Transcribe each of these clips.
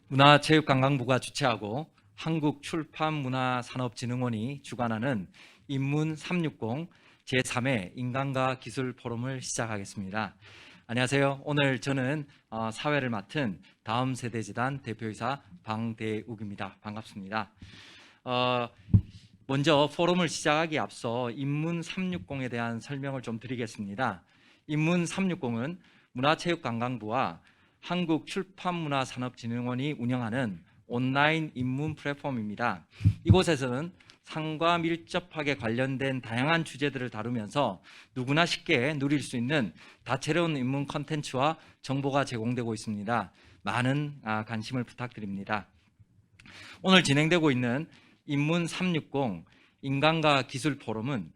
문화체육관광부가 주최하고 한국출판문화산업진흥원이 주관하는 인문360 제3회 인간과 기술 포럼을 시작하겠습니다. 안녕하세요. 오늘 저는 사회를 맡은 다음세대재단 대표이사 방대욱입니다. 반갑습니다. 먼저 포럼을 시작하기에 앞서 인문360에 대한 설명을 좀 드리겠습니다. 인문360은 문화체육관광부와 한국출판문화산업진흥원이 운영하는 온라인 인문 플랫폼입니다. 이곳에서는 상과 밀접하게 관련된 다양한 주제들을 다루면서 누구나 쉽게 누릴 수 있는 다채로운 인문 콘텐츠와 정보가 제공되고 있습니다. 많은 관심을 부탁드립니다. 오늘 진행되고 있는 인문360 인간과 기술 포럼은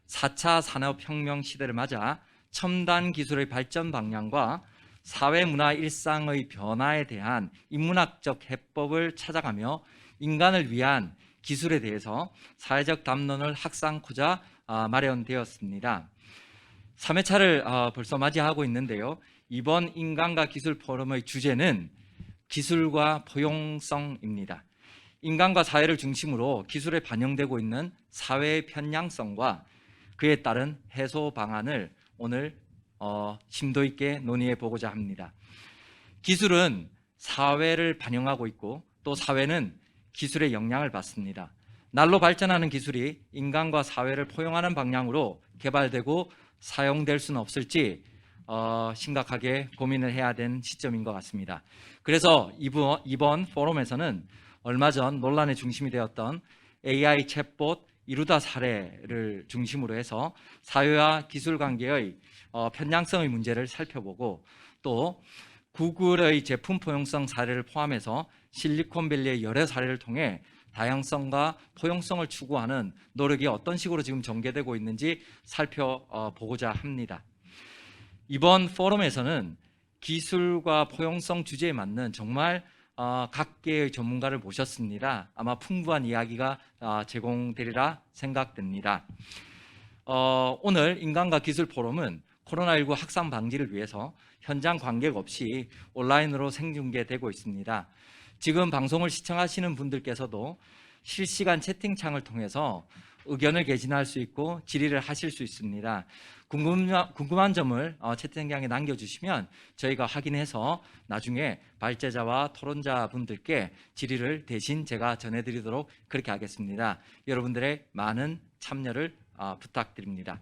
4차 산업혁명 시대를 맞아 첨단 기술의 발전 방향과 사회, 문화, 일상의 변화에 대한 인문학적 해법을 찾아가며 인간을 위한 기술에 대해서 사회적 담론을 확산하고자 마련되었습니다. 3회차를 벌써 맞이하고 있는데요. 이번 인간과 기술 포럼의 주제는 기술과 포용성입니다. 인간과 사회를 중심으로 기술에 반영되고 있는 사회의 편향성과 그에 따른 해소 방안을 오늘 심도 있게 논의해 보고자 합니다. 기술은 사회를 반영하고 있고 또 사회는 기술의 영향을 받습니다. 날로 발전하는 기술이 인간과 사회를 포용하는 방향으로 개발되고 사용될 수는 없을지 심각하게 고민을 해야 되는 시점인 것 같습니다. 그래서 이번 포럼에서는 얼마 전 논란의 중심이 되었던 AI 챗봇 이루다 사례를 중심으로 해서 사회와 기술 관계의 편향성의 문제를 살펴보고 또 구글의 제품 포용성 사례를 포함해서 실리콘밸리의 여러 사례를 통해 다양성과 포용성을 추구하는 노력이 어떤 식으로 지금 전개되고 있는지 살펴보고자 합니다. 이번 포럼에서는 기술과 포용성 주제에 맞는 정말 각계의 전문가를 모셨습니다. 아마 풍부한 이야기가 제공되리라 생각됩니다. 오늘 인간과 기술 포럼은 코로나19 확산 방지를 위해서 현장 관객 없이 온라인으로 생중계되고 있습니다. 지금 방송을 시청하시는 분들께서도 실시간 채팅창을 통해서 의견을 개진할 수 있고 질의를 하실 수 있습니다. 궁금한 점을 채팅창에 남겨주시면 저희가 확인해서 나중에 발제자와 토론자 분들께 질의를 대신 제가 전해드리도록 그렇게 하겠습니다. 여러분들의 많은 참여를 부탁드립니다.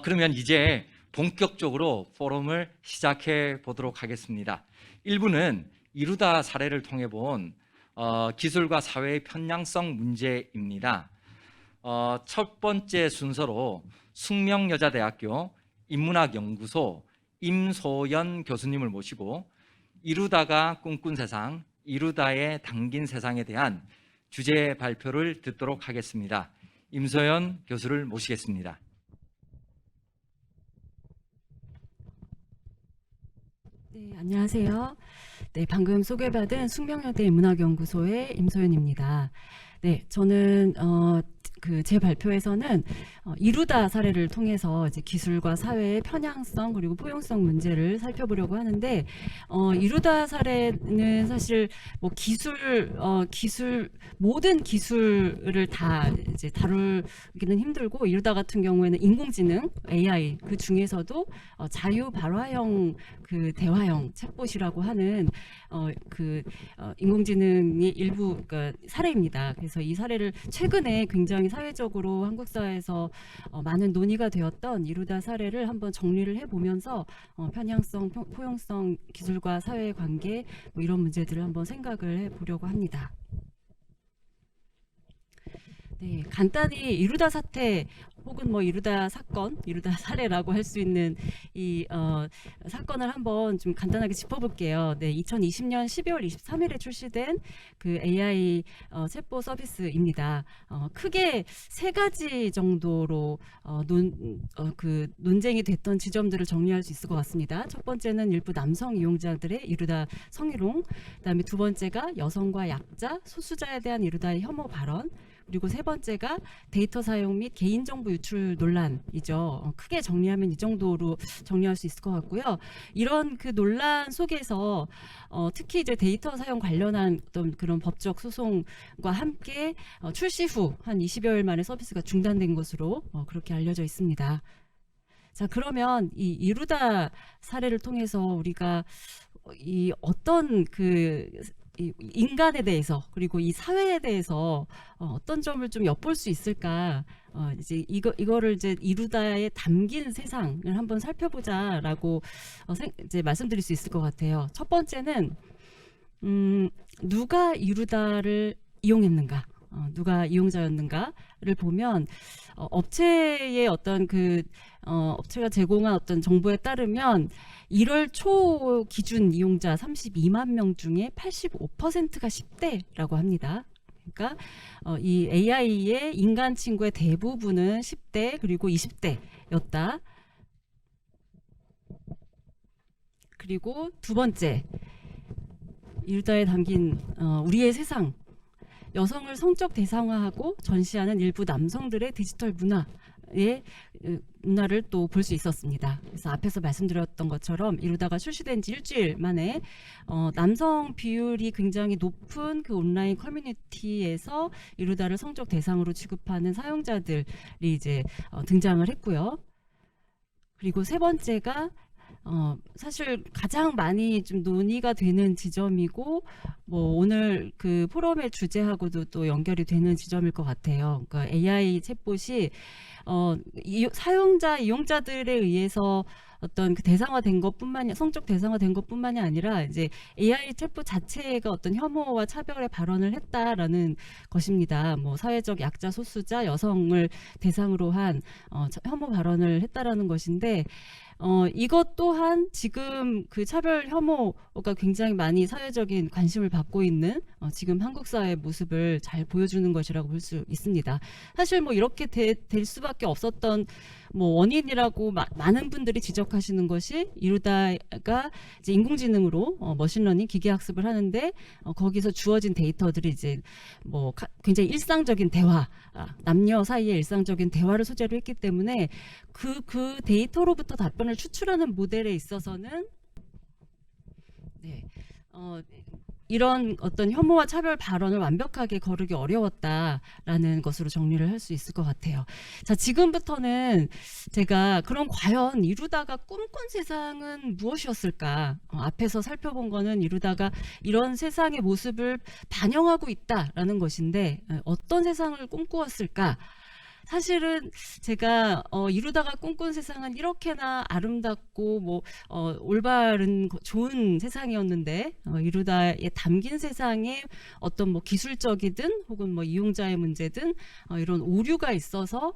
그러면 이제 본격적으로 포럼을 시작해 보도록 하겠습니다. 1부는 이루다 사례를 통해 본 기술과 사회의 편향성 문제입니다. 첫 번째 순서로 숙명여자대학교 인문학연구소 임소연 교수님을 모시고 이루다가 꿈꾼 세상, 이루다의 당긴 세상에 대한 주제 발표를 듣도록 하겠습니다. 임소연 교수를 모시겠습니다. 네, 안녕하세요. 네, 방금 소개받은 숙명여대 인문학연구소의 임소연입니다. 네, 저는 제 발표에서는 이루다 사례를 통해서 이제 기술과 사회의 편향성 그리고 포용성 문제를 살펴보려고 하는데 이루다 사례는 사실 뭐 모든 기술을 다 이제 다루기는 힘들고 이루다 같은 경우에는 인공지능 AI 그 중에서도 자유 발화형 그 대화형 챗봇이라고 하는 인공지능이 일부 그러니까 사례입니다. 그래서 이 사례를 최근에 굉장히 사회적으로 한국 사회에서 많은 논의가 되었던 이루다 사례를 한번 정리를 해보면서 편향성, 포용성, 기술과 사회의 관계 뭐 이런 문제들을 한번 생각을 해보려고 합니다. 네, 간단히 이루다 사태 혹은 뭐 이루다 사건, 이루다 사례라고 할 수 있는 이 사건을 한번 좀 간단하게 짚어볼게요. 네, 2020년 12월 23일에 출시된 그 AI 챗봇 서비스입니다. 크게 세 가지 정도로 논쟁이 됐던 지점들을 정리할 수 있을 것 같습니다. 첫 번째는 일부 남성 이용자들의 이루다 성희롱, 그다음에 두 번째가 여성과 약자, 소수자에 대한 이루다의 혐오 발언, 그리고 세 번째가 데이터 사용 및 개인정보 유출 논란이죠. 크게 정리하면 이 정도로 정리할 수 있을 것 같고요. 이런 그 논란 속에서 특히 이제 데이터 사용 관련한 어떤 그런 법적 소송과 함께 출시 후 한 20여일 만에 서비스가 중단된 것으로 그렇게 알려져 있습니다. 자, 그러면 이 이루다 사례를 통해서 우리가 이 어떤 이 인간에 대해서 그리고 이 사회에 대해서 어떤 점을 좀 엿볼 수 있을까? 이제 이거를 이제 이루다에 담긴 세상을 한번 살펴보자라고 이제 말씀드릴 수 있을 것 같아요. 첫 번째는 누가 이루다를 이용했는가? 누가 이용자였는가를 보면 업체의 어떤 업체가 제공한 어떤 정보에 따르면 1월 초 기준 이용자 32만 명 중에 85%가 10대라고 합니다. 그러니까 이 AI의 인간 친구의 대부분은 10대 그리고 20대였다. 그리고 두 번째, 이루다에 담긴 우리의 세상, 여성을 성적 대상화하고 전시하는 일부 남성들의 디지털 문화를 또 볼 수 있었습니다. 그래서 앞에서 말씀드렸던 것처럼 이루다가 출시된 지 일주일 만에 남성 비율이 굉장히 높은 그 온라인 커뮤니티에서 이루다를 성적 대상으로 취급하는 사용자들이 이제 등장을 했고요. 그리고 세 번째가 사실 가장 많이 좀 논의가 되는 지점이고 뭐 오늘 그 포럼의 주제하고도 또 연결이 되는 지점일 것 같아요. 그러니까 AI 챗봇이 사용자 이용자들에 의해서 어떤 그 대상화된 것뿐만이 성적 대상화된 것뿐만이 아니라 이제 AI 챗봇 자체가 어떤 혐오와 차별의 발언을 했다라는 것입니다. 뭐 사회적 약자 소수자 여성을 대상으로 한 혐오 발언을 했다라는 것인데 이것 또한 지금 그 차별 혐오가 굉장히 많이 사회적인 관심을 받고 있는 지금 한국 사회의 모습을 잘 보여주는 것이라고 볼 수 있습니다. 사실 뭐 이렇게 될 수밖에 없었던 뭐 원인이라고 많은 분들이 지적하시는 것이 이루다가 이제 인공지능으로 머신러닝 기계학습을 하는데 거기서 주어진 데이터들이 이제 뭐 굉장히 일상적인 대화, 남녀 사이의 일상적인 대화를 소재로 했기 때문에 그 데이터로부터 답변을 추출하는 모델에 있어서는 이런 어떤 혐오와 차별 발언을 완벽하게 거르기 어려웠다라는 것으로 정리를 할 수 있을 것 같아요. 자, 지금부터는 제가 그럼 과연 이루다가 꿈꾼 세상은 무엇이었을까? 앞에서 살펴본 거는 이루다가 이런 세상의 모습을 반영하고 있다라는 것인데 어떤 세상을 꿈꾸었을까? 사실은 제가 이루다가 꿈꾼 세상은 이렇게나 아름답고 뭐 올바른 좋은 세상이었는데 이루다에 담긴 세상에 어떤 뭐 기술적이든 혹은 뭐 이용자의 문제든 이런 오류가 있어서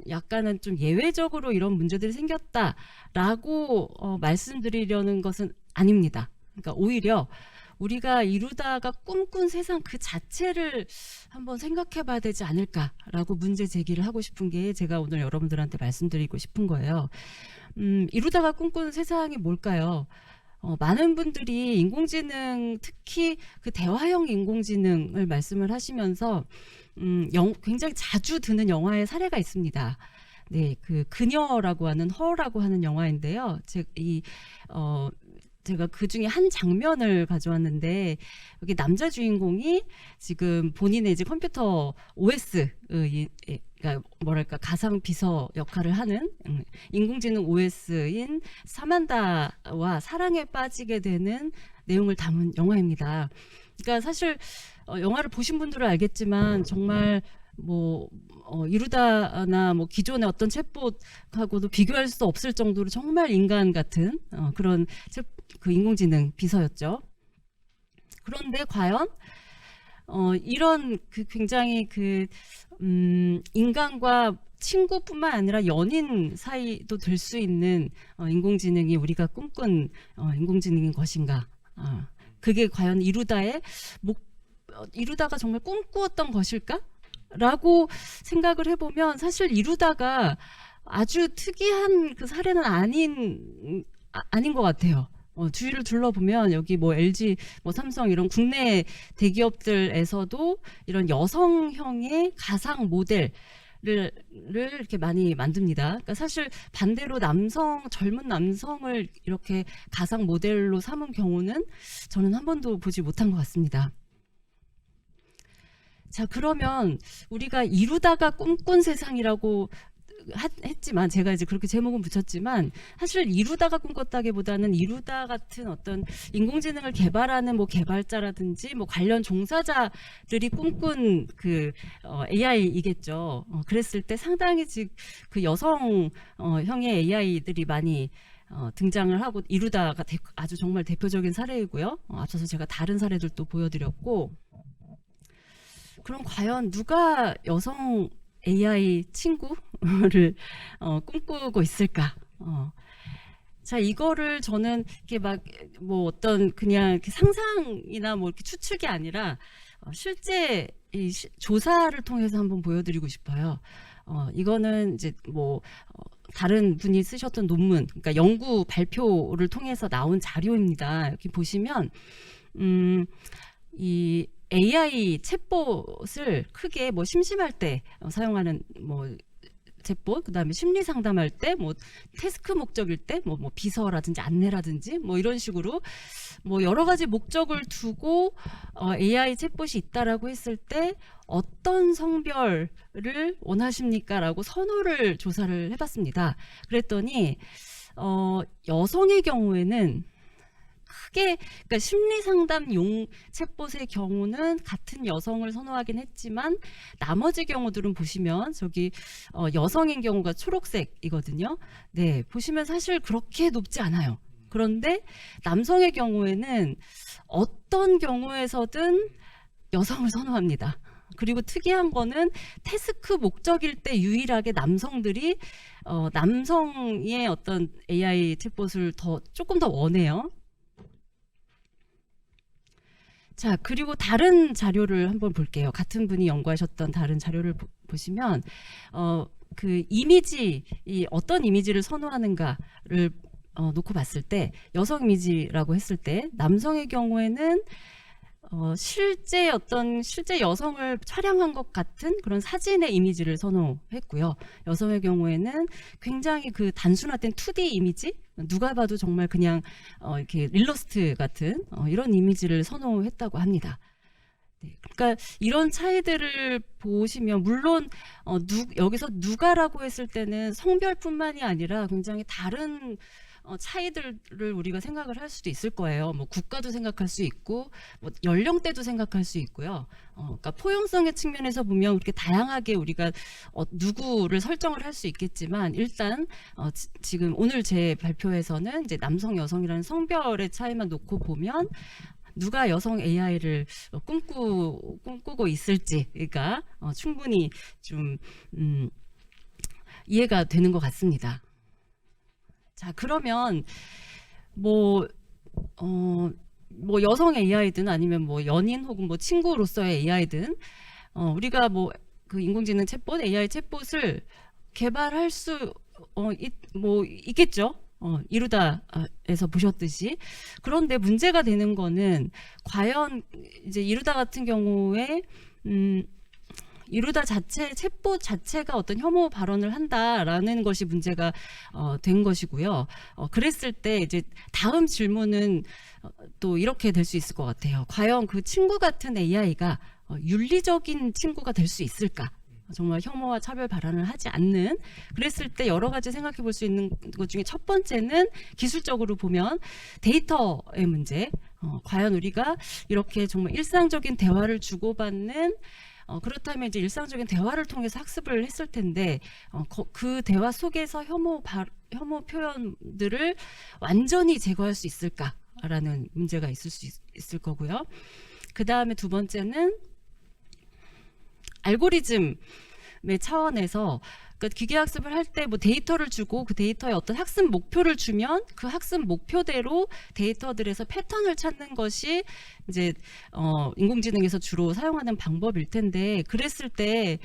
약간은 좀 예외적으로 이런 문제들이 생겼다라고 말씀드리려는 것은 아닙니다. 그러니까 오히려 우리가 이루다가 꿈꾼 세상 그 자체를 한번 생각해 봐야 되지 않을까라고 문제 제기를 하고 싶은 게 제가 오늘 여러분들한테 말씀드리고 싶은 거예요. 이루다가 꿈꾼 세상이 뭘까요? 많은 분들이 인공지능, 특히 그 대화형 인공지능을 말씀을 하시면서 굉장히 자주 드는 영화의 사례가 있습니다. 네, 그 그녀라고 하는 허라고 하는 영화인데요. 제가 그 중에 한 장면을 가져왔는데 여기 남자 주인공이 지금 본인의 이제 컴퓨터 OS, 그러니까 뭐랄까 가상 비서 역할을 하는 인공지능 OS인 사만다와 사랑에 빠지게 되는 내용을 담은 영화입니다. 그러니까 사실 영화를 보신 분들은 알겠지만 정말 뭐 이루다나 뭐 기존의 어떤 챗봇하고도 비교할 수 없을 정도로 정말 인간 같은 그런 그 인공지능 비서였죠. 그런데 과연 이런 그 굉장히 그 인간과 친구뿐만 아니라 연인 사이도 될 수 있는 인공지능이 우리가 꿈꾼 인공지능인 것인가? 그게 과연 이루다가 정말 꿈꾸었던 것일까? 라고 생각을 해보면 사실 이루다가 아주 특이한 그 사례는 아닌 것 같아요. 주위를 둘러보면 여기 뭐 LG, 뭐 삼성 이런 국내 대기업들에서도 이런 여성형의 가상 모델을 이렇게 많이 만듭니다. 그러니까 사실 반대로 젊은 남성을 이렇게 가상 모델로 삼은 경우는 저는 한 번도 보지 못한 것 같습니다. 자, 그러면 우리가 이루다가 꿈꾼 세상이라고 했지만, 제가 이제 그렇게 제목은 붙였지만, 사실 이루다가 꿈꿨다기보다는 이루다 같은 어떤 인공지능을 개발하는 뭐 개발자라든지 뭐 관련 종사자들이 꿈꾼 그 AI이겠죠. 그랬을 때 상당히 그 여성형의 AI들이 많이 등장을 하고, 이루다가 아주 정말 대표적인 사례이고요. 앞서서 제가 다른 사례들도 보여드렸고, 그럼 과연 누가 여성 AI 친구를 꿈꾸고 있을까? 자, 이거를 저는 이렇게 막 뭐 어떤 그냥 이렇게 상상이나 뭐 이렇게 추측이 아니라 실제 이 조사를 통해서 한번 보여드리고 싶어요. 이거는 이제 뭐 다른 분이 쓰셨던 논문, 그러니까 연구 발표를 통해서 나온 자료입니다. 여기 보시면 이 AI 챗봇을 크게 뭐 심심할 때 사용하는 뭐 챗봇, 그다음에 심리 상담할 때, 뭐 태스크 목적일 때, 뭐 비서라든지 안내라든지 뭐 이런 식으로 뭐 여러 가지 목적을 두고 AI 챗봇이 있다라고 했을 때 어떤 성별을 원하십니까라고 선호를 조사를 해봤습니다. 그랬더니 여성의 경우에는 크게, 그러니까 심리 상담용 챗봇의 경우는 같은 여성을 선호하긴 했지만, 나머지 경우들은 보시면 저기 여성인 경우가 초록색이거든요. 네, 보시면 사실 그렇게 높지 않아요. 그런데 남성의 경우에는 어떤 경우에서든 여성을 선호합니다. 그리고 특이한 거는 태스크 목적일 때 유일하게 남성들이 남성의 어떤 AI 챗봇을 조금 더 원해요. 자, 그리고 다른 자료를 한번 볼게요. 같은 분이 연구하셨던 다른 자료를 보시면 그 이미지, 어떤 이미지를 선호하는가를 놓고 봤을 때, 여성 이미지라고 했을 때 남성의 경우에는 실제 여성을 촬영한 것 같은 그런 사진의 이미지를 선호했고요. 여성의 경우에는 굉장히 그 단순화된 2D 이미지, 누가 봐도 정말 그냥 이렇게 일러스트 같은 이런 이미지를 선호했다고 합니다. 네, 그러니까 이런 차이들을 보시면, 물론 여기서 누가라고 했을 때는 성별뿐만이 아니라 굉장히 다른 차이들을 우리가 생각을 할 수도 있을 거예요. 뭐 국가도 생각할 수 있고, 뭐 연령대도 생각할 수 있고요. 그러니까 포용성의 측면에서 보면 그렇게 다양하게 우리가 누구를 설정을 할 수 있겠지만, 일단 지금 오늘 제 발표에서는 이제 남성, 여성이라는 성별의 차이만 놓고 보면 누가 여성 AI를 꿈꾸고 있을지가 충분히 좀 이해가 되는 것 같습니다. 자, 그러면 뭐 여성 AI든 아니면 뭐 연인 혹은 뭐 친구로서의 AI든 우리가 뭐 그 인공지능 챗봇, AI 챗봇을 개발할 수 있겠죠. 이루다에서 보셨듯이. 그런데 문제가 되는 거는, 과연 이제 이루다 같은 경우에 이루다 챗봇 자체가 어떤 혐오 발언을 한다라는 것이 문제가 된 것이고요. 그랬을 때 이제 다음 질문은 또 이렇게 될 수 있을 것 같아요. 과연 그 친구 같은 AI가 윤리적인 친구가 될 수 있을까? 정말 혐오와 차별 발언을 하지 않는. 그랬을 때 여러 가지 생각해 볼 수 있는 것 중에 첫 번째는, 기술적으로 보면 데이터의 문제. 과연 우리가 이렇게 정말 일상적인 대화를 주고받는, 그렇다면 이제 일상적인 대화를 통해서 학습을 했을 텐데, 그 대화 속에서 혐오 표현들을 완전히 제거할 수 있을까라는 문제가 있을 수 있을 거고요. 그 다음에 두 번째는 알고리즘의 차원에서, 그러니까 기계학습을 할 때 뭐 데이터를 주고 그 데이터에 어떤 학습 목표를 주면 그 학습 목표대로 데이터들에서 패턴을 찾는 것이 이제 인공지능에서 주로 사용하는 방법일 텐데, 그랬을 때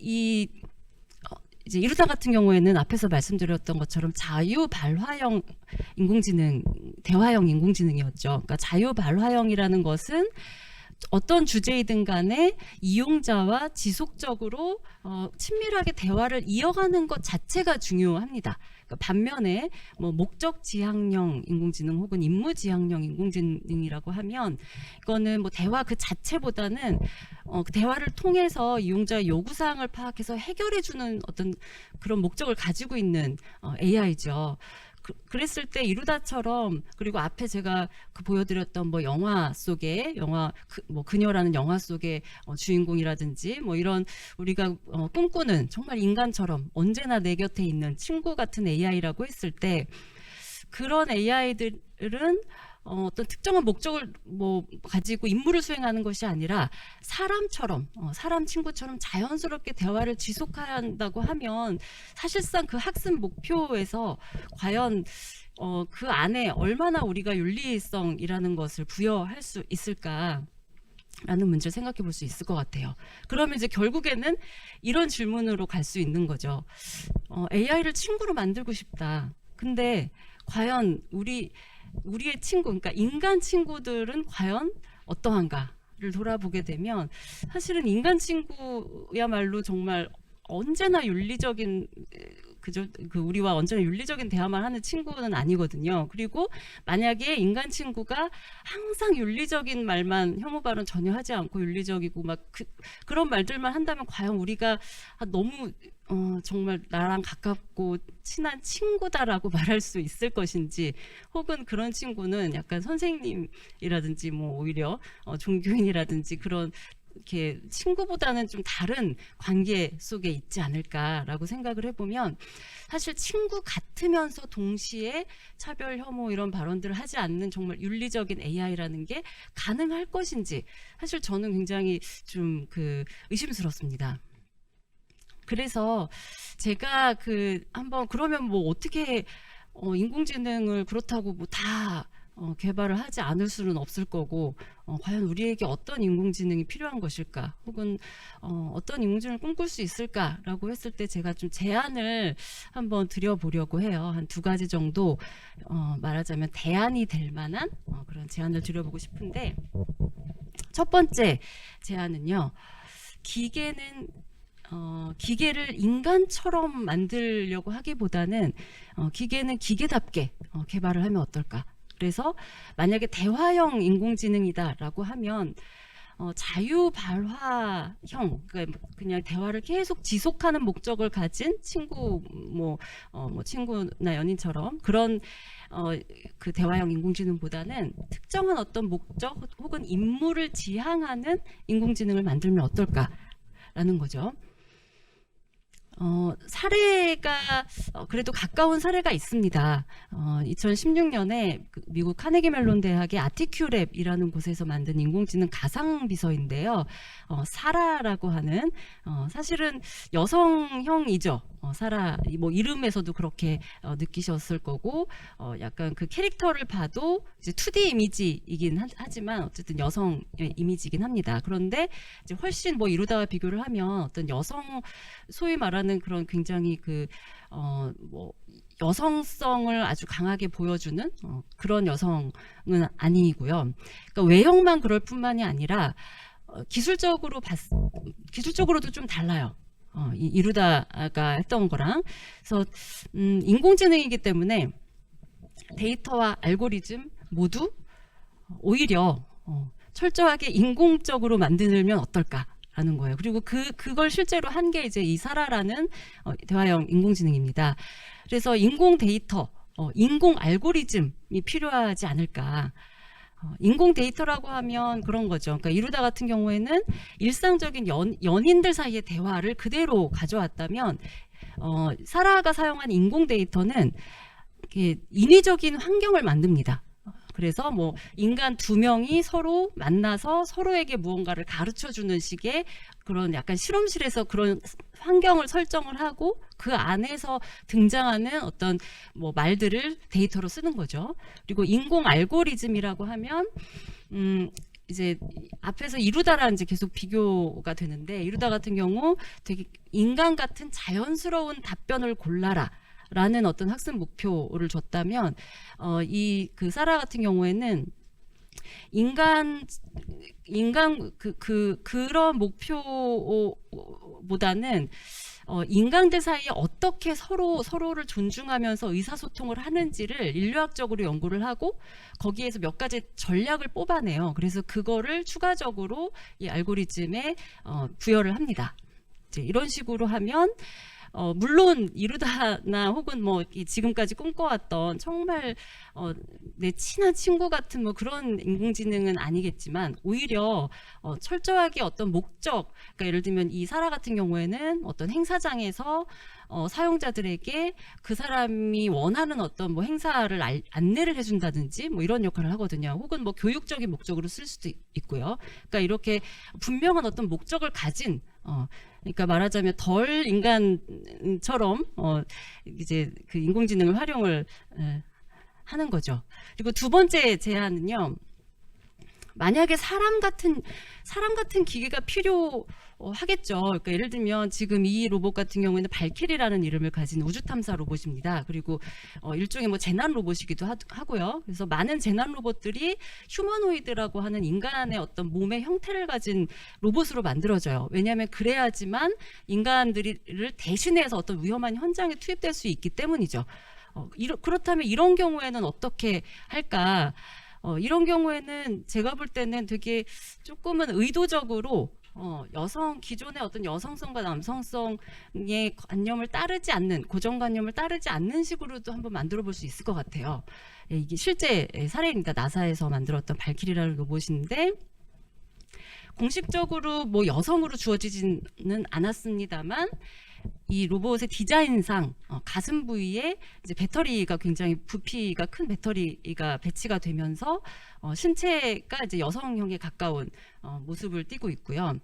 이제 이루다 같은 경우에는 앞에서 말씀드렸던 것처럼 자유 발화형 인공지능 대화형 인공지능이었죠. 그러니까 자유발화형이라는 것은 어떤 주제이든 간에 이용자와 지속적으로 친밀하게 대화를 이어가는 것 자체가 중요합니다. 그러니까 반면에 뭐 목적 지향형 인공지능 혹은 임무 지향형 인공지능이라고 하면 이거는 뭐 대화 그 자체보다는 그 대화를 통해서 이용자의 요구사항을 파악해서 해결해주는 어떤 그런 목적을 가지고 있는 AI죠. 그랬을 때 이루다처럼, 그리고 앞에 제가 그 보여드렸던 뭐 영화 속에 뭐 그녀라는 영화 속의 주인공이라든지 뭐 이런 우리가 꿈꾸는 정말 인간처럼 언제나 내 곁에 있는 친구 같은 AI라고 했을 때, 그런 AI들은 어떤 특정한 목적을 뭐 가지고 임무를 수행하는 것이 아니라 사람처럼 사람 친구처럼 자연스럽게 대화를 지속한다고 하면 사실상 그 학습 목표에서 과연 그 안에 얼마나 우리가 윤리성이라는 것을 부여할 수 있을까 라는 문제를 생각해 볼 수 있을 것 같아요. 그러면 이제 결국에는 이런 질문으로 갈 수 있는 거죠. AI를 친구로 만들고 싶다. 근데 과연 우리의 친구, 그러니까 인간 친구들은 과연 어떠한가를 돌아보게 되면 사실은 인간 친구야말로 정말 언제나 윤리적인 우리와 언제나 윤리적인 대화만 하는 친구는 아니거든요. 그리고 만약에 인간 친구가 항상 윤리적인 말만, 혐오 발언 전혀 하지 않고 윤리적이고 막 그런 말들만 한다면 과연 우리가 너무 정말 나랑 가깝고 친한 친구다라고 말할 수 있을 것인지, 혹은 그런 친구는 약간 선생님이라든지 뭐 오히려 종교인이라든지 그런 이렇게 친구보다는 좀 다른 관계 속에 있지 않을까라고 생각을 해보면, 사실 친구 같으면서 동시에 차별, 혐오 이런 발언들을 하지 않는 정말 윤리적인 AI라는 게 가능할 것인지 사실 저는 굉장히 좀 의심스럽습니다. 그래서 제가 한번 그러면 뭐 어떻게 인공지능을 그렇다고 뭐 다 개발을 하지 않을 수는 없을 거고, 과연 우리에게 어떤 인공지능이 필요한 것일까, 혹은 어떤 인공지능을 꿈꿀 수 있을까라고 했을 때 제가 좀 제안을 한번 드려보려고 해요. 한 2가지 정도 말하자면 대안이 될 만한 그런 제안을 드려보고 싶은데, 첫 번째 제안은요, 기계를 인간처럼 만들려고 하기보다는 기계는 기계답게 개발을 하면 어떨까. 그래서 만약에 대화형 인공지능이다라고 하면 자유발화형, 그러니까 그냥 대화를 계속 지속하는 목적을 가진 친구, 뭐 친구나 연인처럼 그런 그 대화형 인공지능보다는 특정한 어떤 목적 혹은 임무를 지향하는 인공지능을 만들면 어떨까라는 거죠. 사례가 그래도 가까운 사례가 있습니다. 2016년에 미국 카네기 멜론 대학의 아티큐랩이라는 곳에서 만든 인공지능 가상 비서인데요. 사라라고 하는 사실은 여성형이죠. 사라, 뭐 이름에서도 그렇게 느끼셨을 거고, 약간 그 캐릭터를 봐도 이제 2D 이미지이긴 하지만 어쨌든 여성 이미지이긴 합니다. 그런데 이제 훨씬 뭐 이루다와 비교를 하면 어떤 여성, 소위 말하는 그런 굉장히 뭐 여성성을 아주 강하게 보여주는 그런 여성은 아니고요. 그러니까 외형만 그럴 뿐만이 아니라 기술적으로도 좀 달라요. 이루다가 했던 거랑. 그래서 인공지능이기 때문에 데이터와 알고리즘 모두 오히려 철저하게 인공적으로 만들면 어떨까라는 거예요. 그리고 그걸 실제로 한 게 이제 이 사라라는 대화형 인공지능입니다. 그래서 인공 데이터, 인공 알고리즘이 필요하지 않을까. 인공 데이터라고 하면 그런 거죠. 그러니까 이루다 같은 경우에는 일상적인 연인들 사이의 대화를 그대로 가져왔다면, 사라가 사용한 인공 데이터는 인위적인 환경을 만듭니다. 그래서 뭐 인간 2명이 서로 만나서 서로에게 무언가를 가르쳐주는 식의 그런 약간 실험실에서 그런 환경을 설정을 하고 그 안에서 등장하는 어떤 뭐 말들을 데이터로 쓰는 거죠. 그리고 인공 알고리즘이라고 하면 이제 앞에서 이루다랑 이제 계속 비교가 되는데, 이루다 같은 경우 되게 인간 같은 자연스러운 답변을 골라라 라는 어떤 학습 목표를 줬다면 이 그 사라 같은 경우에는 그런 목표보다는 인간들 사이에 어떻게 서로를 존중하면서 의사소통을 하는지를 인류학적으로 연구를 하고 거기에서 몇 가지 전략을 뽑아내요. 그래서 그거를 추가적으로 이 알고리즘에 부여를 합니다. 이제 이런 식으로 하면 물론 이루다나 혹은 뭐 지금까지 꿈꿔왔던 정말 내 친한 친구 같은 뭐 그런 인공지능은 아니겠지만 오히려 철저하게 어떤 목적, 그러니까 예를 들면 이 사라 같은 경우에는 어떤 행사장에서 사용자들에게 그 사람이 원하는 어떤 뭐 행사를 안내를 해준다든지 뭐 이런 역할을 하거든요. 혹은 뭐 교육적인 목적으로 쓸 수도 있고요. 그러니까 이렇게 분명한 어떤 목적을 가진 그러니까 말하자면 덜 인간처럼 이제 그 인공지능을 활용을 하는 거죠. 그리고 두 번째 제안은요. 만약에 사람 같은 기계가 필요하겠죠. 그러니까 예를 들면 지금 이 로봇 같은 경우에는 발키리라는 이름을 가진 우주 탐사 로봇입니다. 그리고 일종의 뭐 재난 로봇이기도 하고요. 그래서 많은 재난 로봇들이 휴머노이드라고 하는 인간의 어떤 몸의 형태를 가진 로봇으로 만들어져요. 왜냐하면 그래야지만 인간들을 대신해서 어떤 위험한 현장에 투입될 수 있기 때문이죠. 그렇다면 이런 경우에는 어떻게 할까? 이런 경우에는 제가 볼 때는 되게 조금은 의도적으로 기존의 어떤 여성성과 남성성의 관념을 따르지 않는, 고정관념을 따르지 않는 식으로도 한번 만들어 볼 수 있을 것 같아요. 이게 실제 사례입니다. 나사에서 만들었던 발키리라는 로봇인데, 공식적으로 뭐 여성으로 주어지지는 않았습니다만, 이 로봇의 디자인상 가슴 부위에 이제 배터리가 굉장히 부피가 큰 배터리가 배치가 되면서 신체가 이제 여성형에 가까운 모습을 띠고 있고요.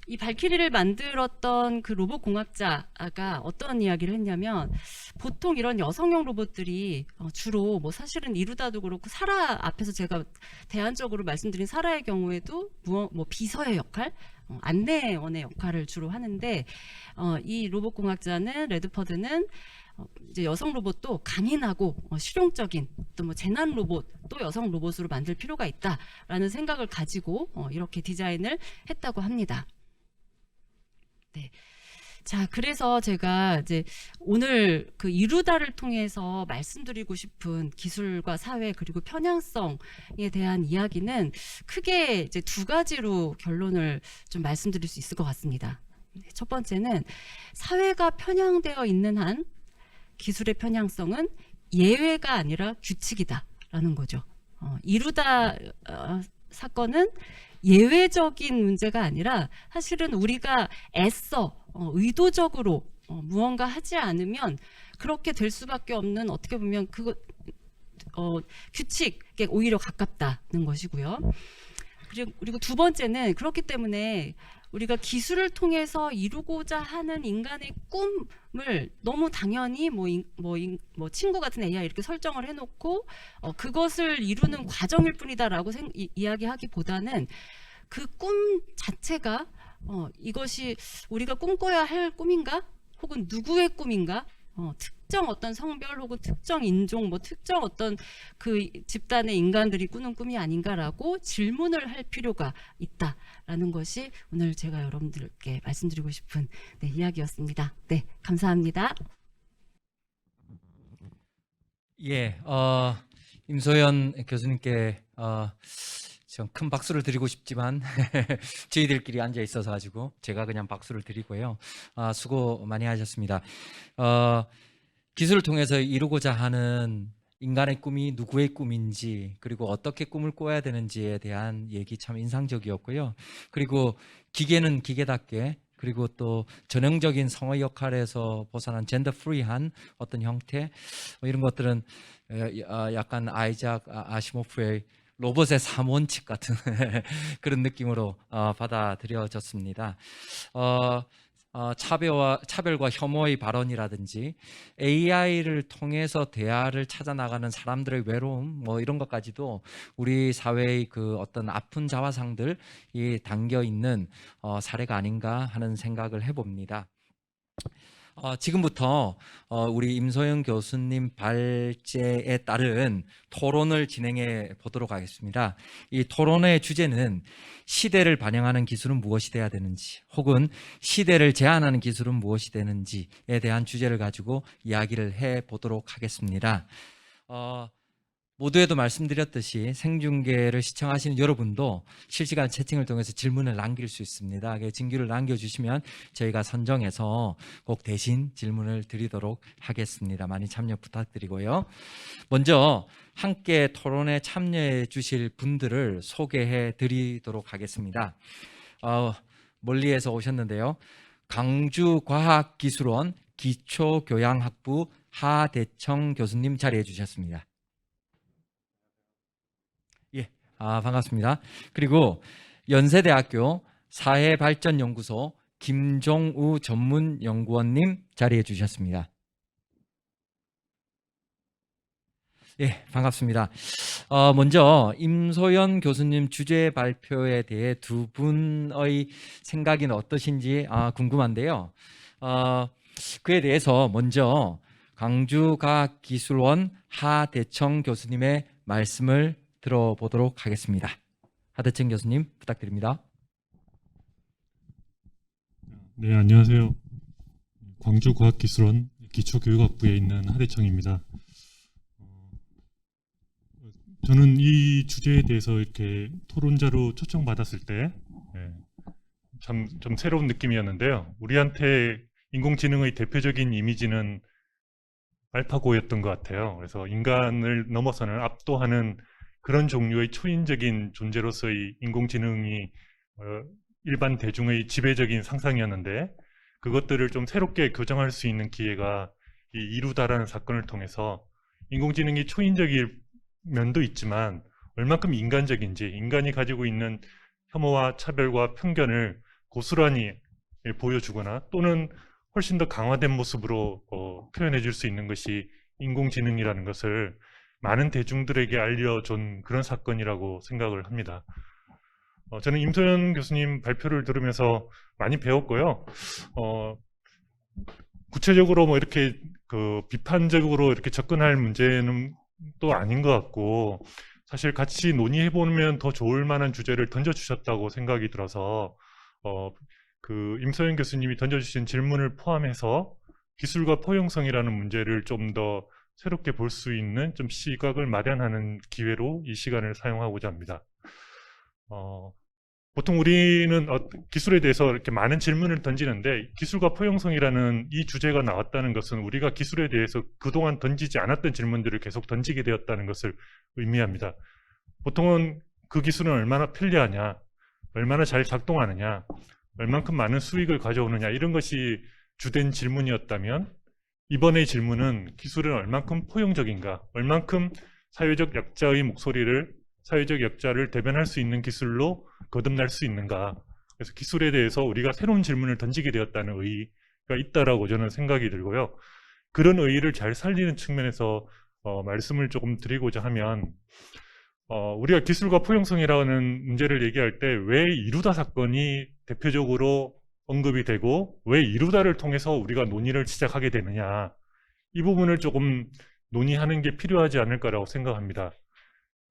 이 발키리를 만들었던 그 로봇 공학자가 어떤 이야기를 했냐면 보통 이런 여성형 로봇들이 주로 뭐 사실은 이루다도 그렇고 사라 앞에서 제가 대안적으로 말씀드린 사라의 경우에도 뭐 비서의 역할, 안내원의 역할을 주로 하는데 이 로봇 공학자는 레드퍼드는 이제 여성 로봇도 강인하고 실용적인 또 뭐 재난 로봇도 여성 로봇으로 만들 필요가 있다라는 생각을 가지고 이렇게 디자인을 했다고 합니다. 네. 자, 그래서 제가 이제 오늘 그 이루다를 통해서 말씀드리고 싶은 기술과 사회 그리고 편향성에 대한 이야기는 크게 이제 두 가지로 결론을 좀 말씀드릴 수 있을 것 같습니다. 첫 번째는 사회가 편향되어 있는 한 기술의 편향성은 예외가 아니라 규칙이다라는 거죠. 이루다 사건은 예외적인 문제가 아니라 사실은 우리가 애써 의도적으로 무언가 하지 않으면 그렇게 될 수밖에 없는 어떻게 보면 규칙에 오히려 가깝다는 것이고요. 그리고 두 번째는 그렇기 때문에 우리가 기술을 통해서 이루고자 하는 인간의 꿈을 너무 당연히 뭐 친구 같은 AI 이렇게 설정을 해놓고 그것을 이루는 과정일 뿐이다라고 이야기하기보다는 그 꿈 자체가 이것이 우리가 꿈꿔야 할 꿈인가? 혹은 누구의 꿈인가? 특정 어떤 성별 혹은 특정 인종, 뭐 특정 어떤 그 집단의 인간들이 꾸는 꿈이 아닌가라고 질문을 할 필요가 있다라는 것이 오늘 제가 여러분들께 말씀드리고 싶은 이야기였습니다. 네, 감사합니다. 예, 임소연 교수님께 좀 큰 박수를 드리고 싶지만 저희들끼리 앉아 있어서 가지고 제가 그냥 박수를 드리고요. 수고 많이 하셨습니다. 기술을 통해서 이루고자 하는 인간의 꿈이 누구의 꿈인지 그리고 어떻게 꿈을 꿔야 되는지에 대한 얘기 참 인상적이었고요. 그리고 기계는 기계답게 그리고 또 전형적인 성의 역할에서 벗어난 젠더 프리한 어떤 형태 이런 것들은 약간 아이작 아시모프의 로봇의 3원칙 같은 그런 느낌으로 받아들여졌습니다. 차별과 혐오의 발언이라든지 AI를 통해서 대화를 찾아 나가는 사람들의 외로움 뭐 이런 것까지도 우리 사회의 그 어떤 아픈 자화상들이 담겨 있는 사례가 아닌가 하는 생각을 해봅니다. 지금부터 우리 임소영 교수님 발제에 따른 토론을 진행해 보도록 하겠습니다. 이 토론의 주제는 시대를 반영하는 기술은 무엇이 돼야 되는지, 혹은 시대를 제한하는 기술은 무엇이 되는지에 대한 주제를 가지고 이야기를 해 보도록 하겠습니다. 모두에도 말씀드렸듯이 생중계를 시청하시는 여러분도 실시간 채팅을 통해서 질문을 남길 수 있습니다. 진규를 남겨주시면 저희가 선정해서 꼭 대신 질문을 드리도록 하겠습니다. 많이 참여 부탁드리고요. 먼저 함께 토론에 참여해 주실 분들을 소개해 드리도록 하겠습니다. 멀리에서 오셨는데요. 강주과학기술원 기초교양학부 하대청 교수님 자리해 주셨습니다. 반갑습니다. 그리고 연세대학교 사회발전연구소 김종우 전문연구원님 자리해 주셨습니다. 반갑습니다. 먼저 임소연 교수님 주제 발표에 대해 두 분의 생각이 어떠신지 궁금한데요. 그에 대해서 먼저 강주과학기술원 하대청 교수님의 말씀을 들어보도록 하겠습니다. 하대청 교수님 부탁드립니다. 네, 안녕하세요. 광주과학기술원 기초교육학부에 있는 하대청입니다. 저는 이 주제에 대해서 이렇게 토론자로 초청받았을 때 좀 새로운 느낌이었는데요. 우리한테 인공지능의 대표적인 이미지는 알파고였던 것 같아요. 그래서 인간을 넘어서는 압도하는 그런 종류의 초인적인 존재로서의 인공지능이 일반 대중의 지배적인 상상이었는데, 그것들을 좀 새롭게 교정할 수 있는 기회가 이 이루다라는 사건을 통해서 인공지능이 초인적일 면도 있지만 얼만큼 인간적인지, 인간이 가지고 있는 혐오와 차별과 편견을 고스란히 보여주거나 또는 훨씬 더 강화된 모습으로 표현해 줄 수 있는 것이 인공지능이라는 것을 많은 대중들에게 알려준 그런 사건이라고 생각을 합니다. 저는 임소연 교수님 발표를 들으면서 많이 배웠고요. 구체적으로 뭐 이렇게 비판적으로 이렇게 접근할 문제는 또 아닌 것 같고, 사실 같이 논의해보면 더 좋을 만한 주제를 던져주셨다고 생각이 들어서 임소연 교수님이 던져주신 질문을 포함해서 기술과 포용성이라는 문제를 좀 더 새롭게 볼 수 있는 좀 시각을 마련하는 기회로 이 시간을 사용하고자 합니다. 보통 우리는 기술에 대해서 이렇게 많은 질문을 던지는데, 기술과 포용성이라는 이 주제가 나왔다는 것은 우리가 기술에 대해서 그동안 던지지 않았던 질문들을 계속 던지게 되었다는 것을 의미합니다. 보통은 그 기술은 얼마나 편리하냐, 얼마나 잘 작동하느냐, 얼만큼 많은 수익을 가져오느냐, 이런 것이 주된 질문이었다면, 이번의 질문은 기술은 얼만큼 포용적인가, 얼만큼 사회적 약자의 목소리를, 사회적 약자를 대변할 수 있는 기술로 거듭날 수 있는가. 그래서 기술에 대해서 우리가 새로운 질문을 던지게 되었다는 의의가 있다라고 저는 생각이 들고요. 그런 의의를 잘 살리는 측면에서 말씀을 조금 드리고자 하면, 우리가 기술과 포용성이라는 문제를 얘기할 때 왜 이루다 사건이 대표적으로 언급이 되고 왜 이루다를 통해서 우리가 논의를 시작하게 되느냐, 이 부분을 조금 논의하는 게 필요하지 않을까라고 생각합니다.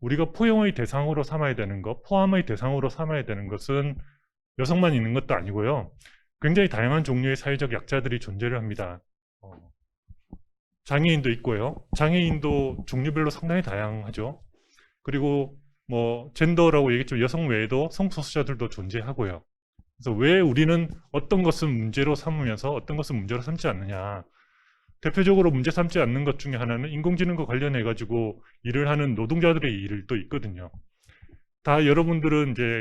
우리가 포용의 대상으로 삼아야 되는 것, 포함의 대상으로 삼아야 되는 것은 여성만 있는 것도 아니고요. 굉장히 다양한 종류의 사회적 약자들이 존재를 합니다. 장애인도 있고요. 장애인도 종류별로 상당히 다양하죠. 그리고 뭐 젠더라고 얘기했지만 여성 외에도 성소수자들도 존재하고요. 그래서 왜 우리는 어떤 것은 문제로 삼으면서 어떤 것은 문제로 삼지 않느냐. 대표적으로 문제 삼지 않는 것 중에 하나는 인공지능과 관련해 가지고 일을 하는 노동자들의 일도 있거든요. 다 여러분들은 이제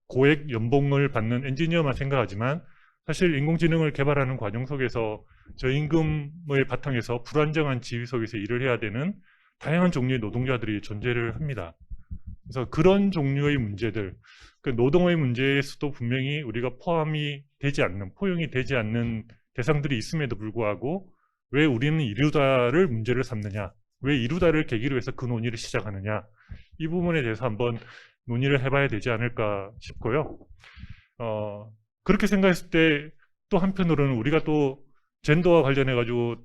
고액 연봉을 받는 엔지니어만 생각하지만, 사실 인공지능을 개발하는 과정 속에서 저임금의 바탕에서 불안정한 지위 속에서 일을 해야 되는 다양한 종류의 노동자들이 존재를 합니다. 그래서 그런 종류의 문제들, 그 노동의 문제에서도 분명히 우리가 포함이 되지 않는, 포용이 되지 않는 대상들이 있음에도 불구하고 왜 우리는 이루다를 문제를 삼느냐, 왜 이루다를 계기로 해서 그 논의를 시작하느냐, 이 부분에 대해서 한번 논의를 해봐야 되지 않을까 싶고요. 그렇게 생각했을 때 또 한편으로는 우리가 또 젠더와 관련해 가지고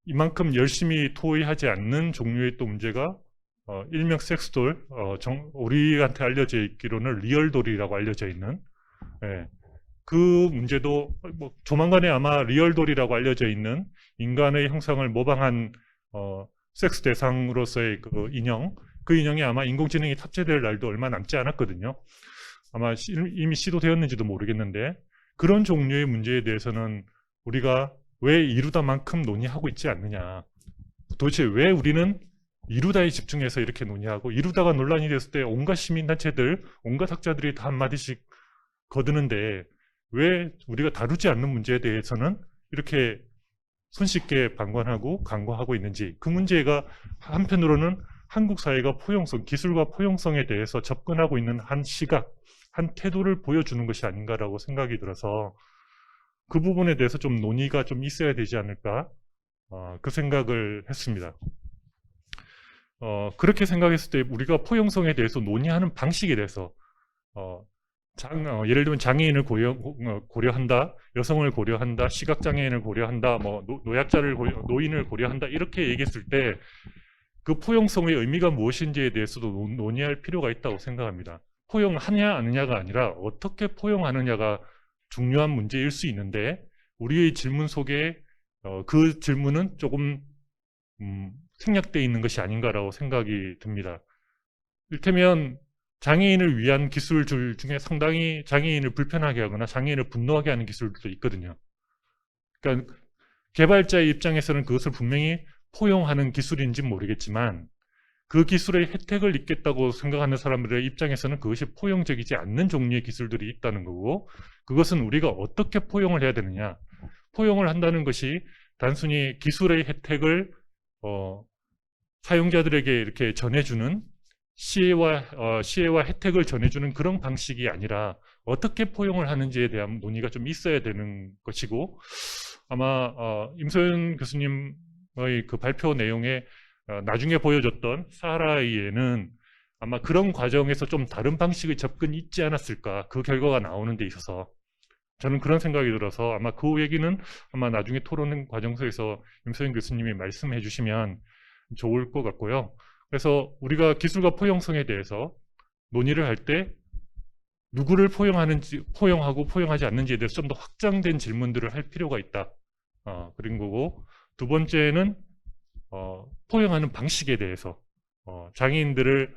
이만큼 열심히 토의하지 않는 종류의 또 문제가 일명 섹스돌, 우리한테 알려져 있기로는 리얼돌이라고 알려져 있는, 예, 그 문제도 뭐 조만간에 아마 리얼돌이라고 알려져 있는 인간의 형상을 모방한 섹스 대상으로서의 그 인형이 아마 인공지능이 탑재될 날도 얼마 남지 않았거든요. 아마 이미 시도되었는지도 모르겠는데, 그런 종류의 문제에 대해서는 우리가 왜 이루다만큼 논의하고 있지 않느냐. 도대체 왜 우리는 이루다에 집중해서 이렇게 논의하고, 이루다가 논란이 됐을 때 온갖 시민단체들, 온갖 학자들이 다 한마디씩 거드는데 왜 우리가 다루지 않는 문제에 대해서는 이렇게 손쉽게 방관하고 간과하고 있는지, 그 문제가 한편으로는 한국 사회가 포용성, 기술과 포용성에 대해서 접근하고 있는 한 시각, 한 태도를 보여주는 것이 아닌가라고 생각이 들어서 그 부분에 대해서 좀 논의가 좀 있어야 되지 않을까, 그 생각을 했습니다. 그렇게 생각했을 때 우리가 포용성에 대해서 논의하는 방식에 대해서 예를 들면 장애인을 고려한다, 여성을 고려한다, 시각장애인을 고려한다, 뭐 노인을 고려한다, 이렇게 얘기했을 때 그 포용성의 의미가 무엇인지에 대해서도 논의할 필요가 있다고 생각합니다. 포용하냐 아니냐가 아니라 어떻게 포용하느냐가 중요한 문제일 수 있는데, 우리의 질문 속에 그 질문은 조금 생략되어 있는 것이 아닌가라고 생각이 듭니다. 이를테면 장애인을 위한 기술들 중에 상당히 장애인을 불편하게 하거나 장애인을 분노하게 하는 기술들도 있거든요. 그러니까 개발자의 입장에서는 그것을 분명히 포용하는 기술인지는 모르겠지만, 그 기술의 혜택을 입겠다고 생각하는 사람들의 입장에서는 그것이 포용적이지 않는 종류의 기술들이 있다는 거고, 그것은 우리가 어떻게 포용을 해야 되느냐. 포용을 한다는 것이 단순히 기술의 혜택을 사용자들에게 이렇게 전해주는 시혜와 혜택을 전해주는 그런 방식이 아니라 어떻게 포용을 하는지에 대한 논의가 좀 있어야 되는 것이고, 아마 임소연 교수님의 그 발표 내용에 나중에 보여줬던 사하라이에는 아마 그런 과정에서 좀 다른 방식의 접근이 있지 않았을까, 그 결과가 나오는 데 있어서 저는 그런 생각이 들어서 아마 그 얘기는 아마 나중에 토론 과정 속에서 임소연 교수님이 말씀해 주시면 좋을 것 같고요. 그래서 우리가 기술과 포용성에 대해서 논의를 할 때 누구를 포용하고 포용하지 않는지에 대해서 좀 더 확장된 질문들을 할 필요가 있다. 그런 거고, 두 번째는 포용하는 방식에 대해서 장애인들을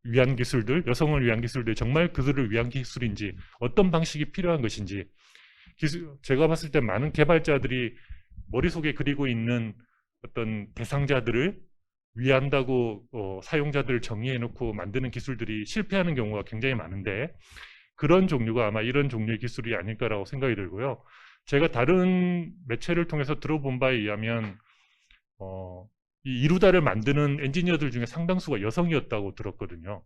위한 기술들, 여성을 위한 기술들, 정말 그들을 위한 기술인지, 어떤 방식이 필요한 것인지, 제가 봤을 때 많은 개발자들이 머릿속에 그리고 있는 어떤 대상자들을 위한다고 사용자들을 정의해놓고 만드는 기술들이 실패하는 경우가 굉장히 많은데, 그런 종류가 아마 이런 종류의 기술이 아닐까라고 생각이 들고요. 제가 다른 매체를 통해서 들어본 바에 의하면 이 이루다를 만드는 엔지니어들 중에 상당수가 여성이었다고 들었거든요.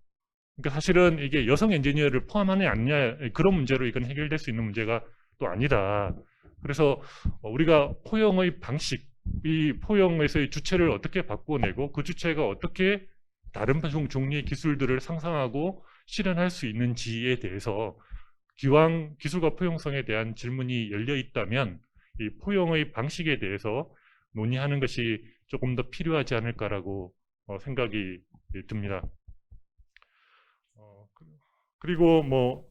그러니까 사실은 이게 여성 엔지니어를 포함하느냐 아니냐, 그런 문제로 이건 해결될 수 있는 문제가 또 아니다. 그래서 우리가 포용의 방식, 이 포용에서의 주체를 어떻게 바꿔내고 그 주체가 어떻게 다른 종류의 기술들을 상상하고 실현할 수 있는지에 대해서 기왕 기술과 포용성에 대한 질문이 열려 있다면 이 포용의 방식에 대해서 논의하는 것이 조금 더 필요하지 않을까라고 생각이 듭니다. 그리고 뭐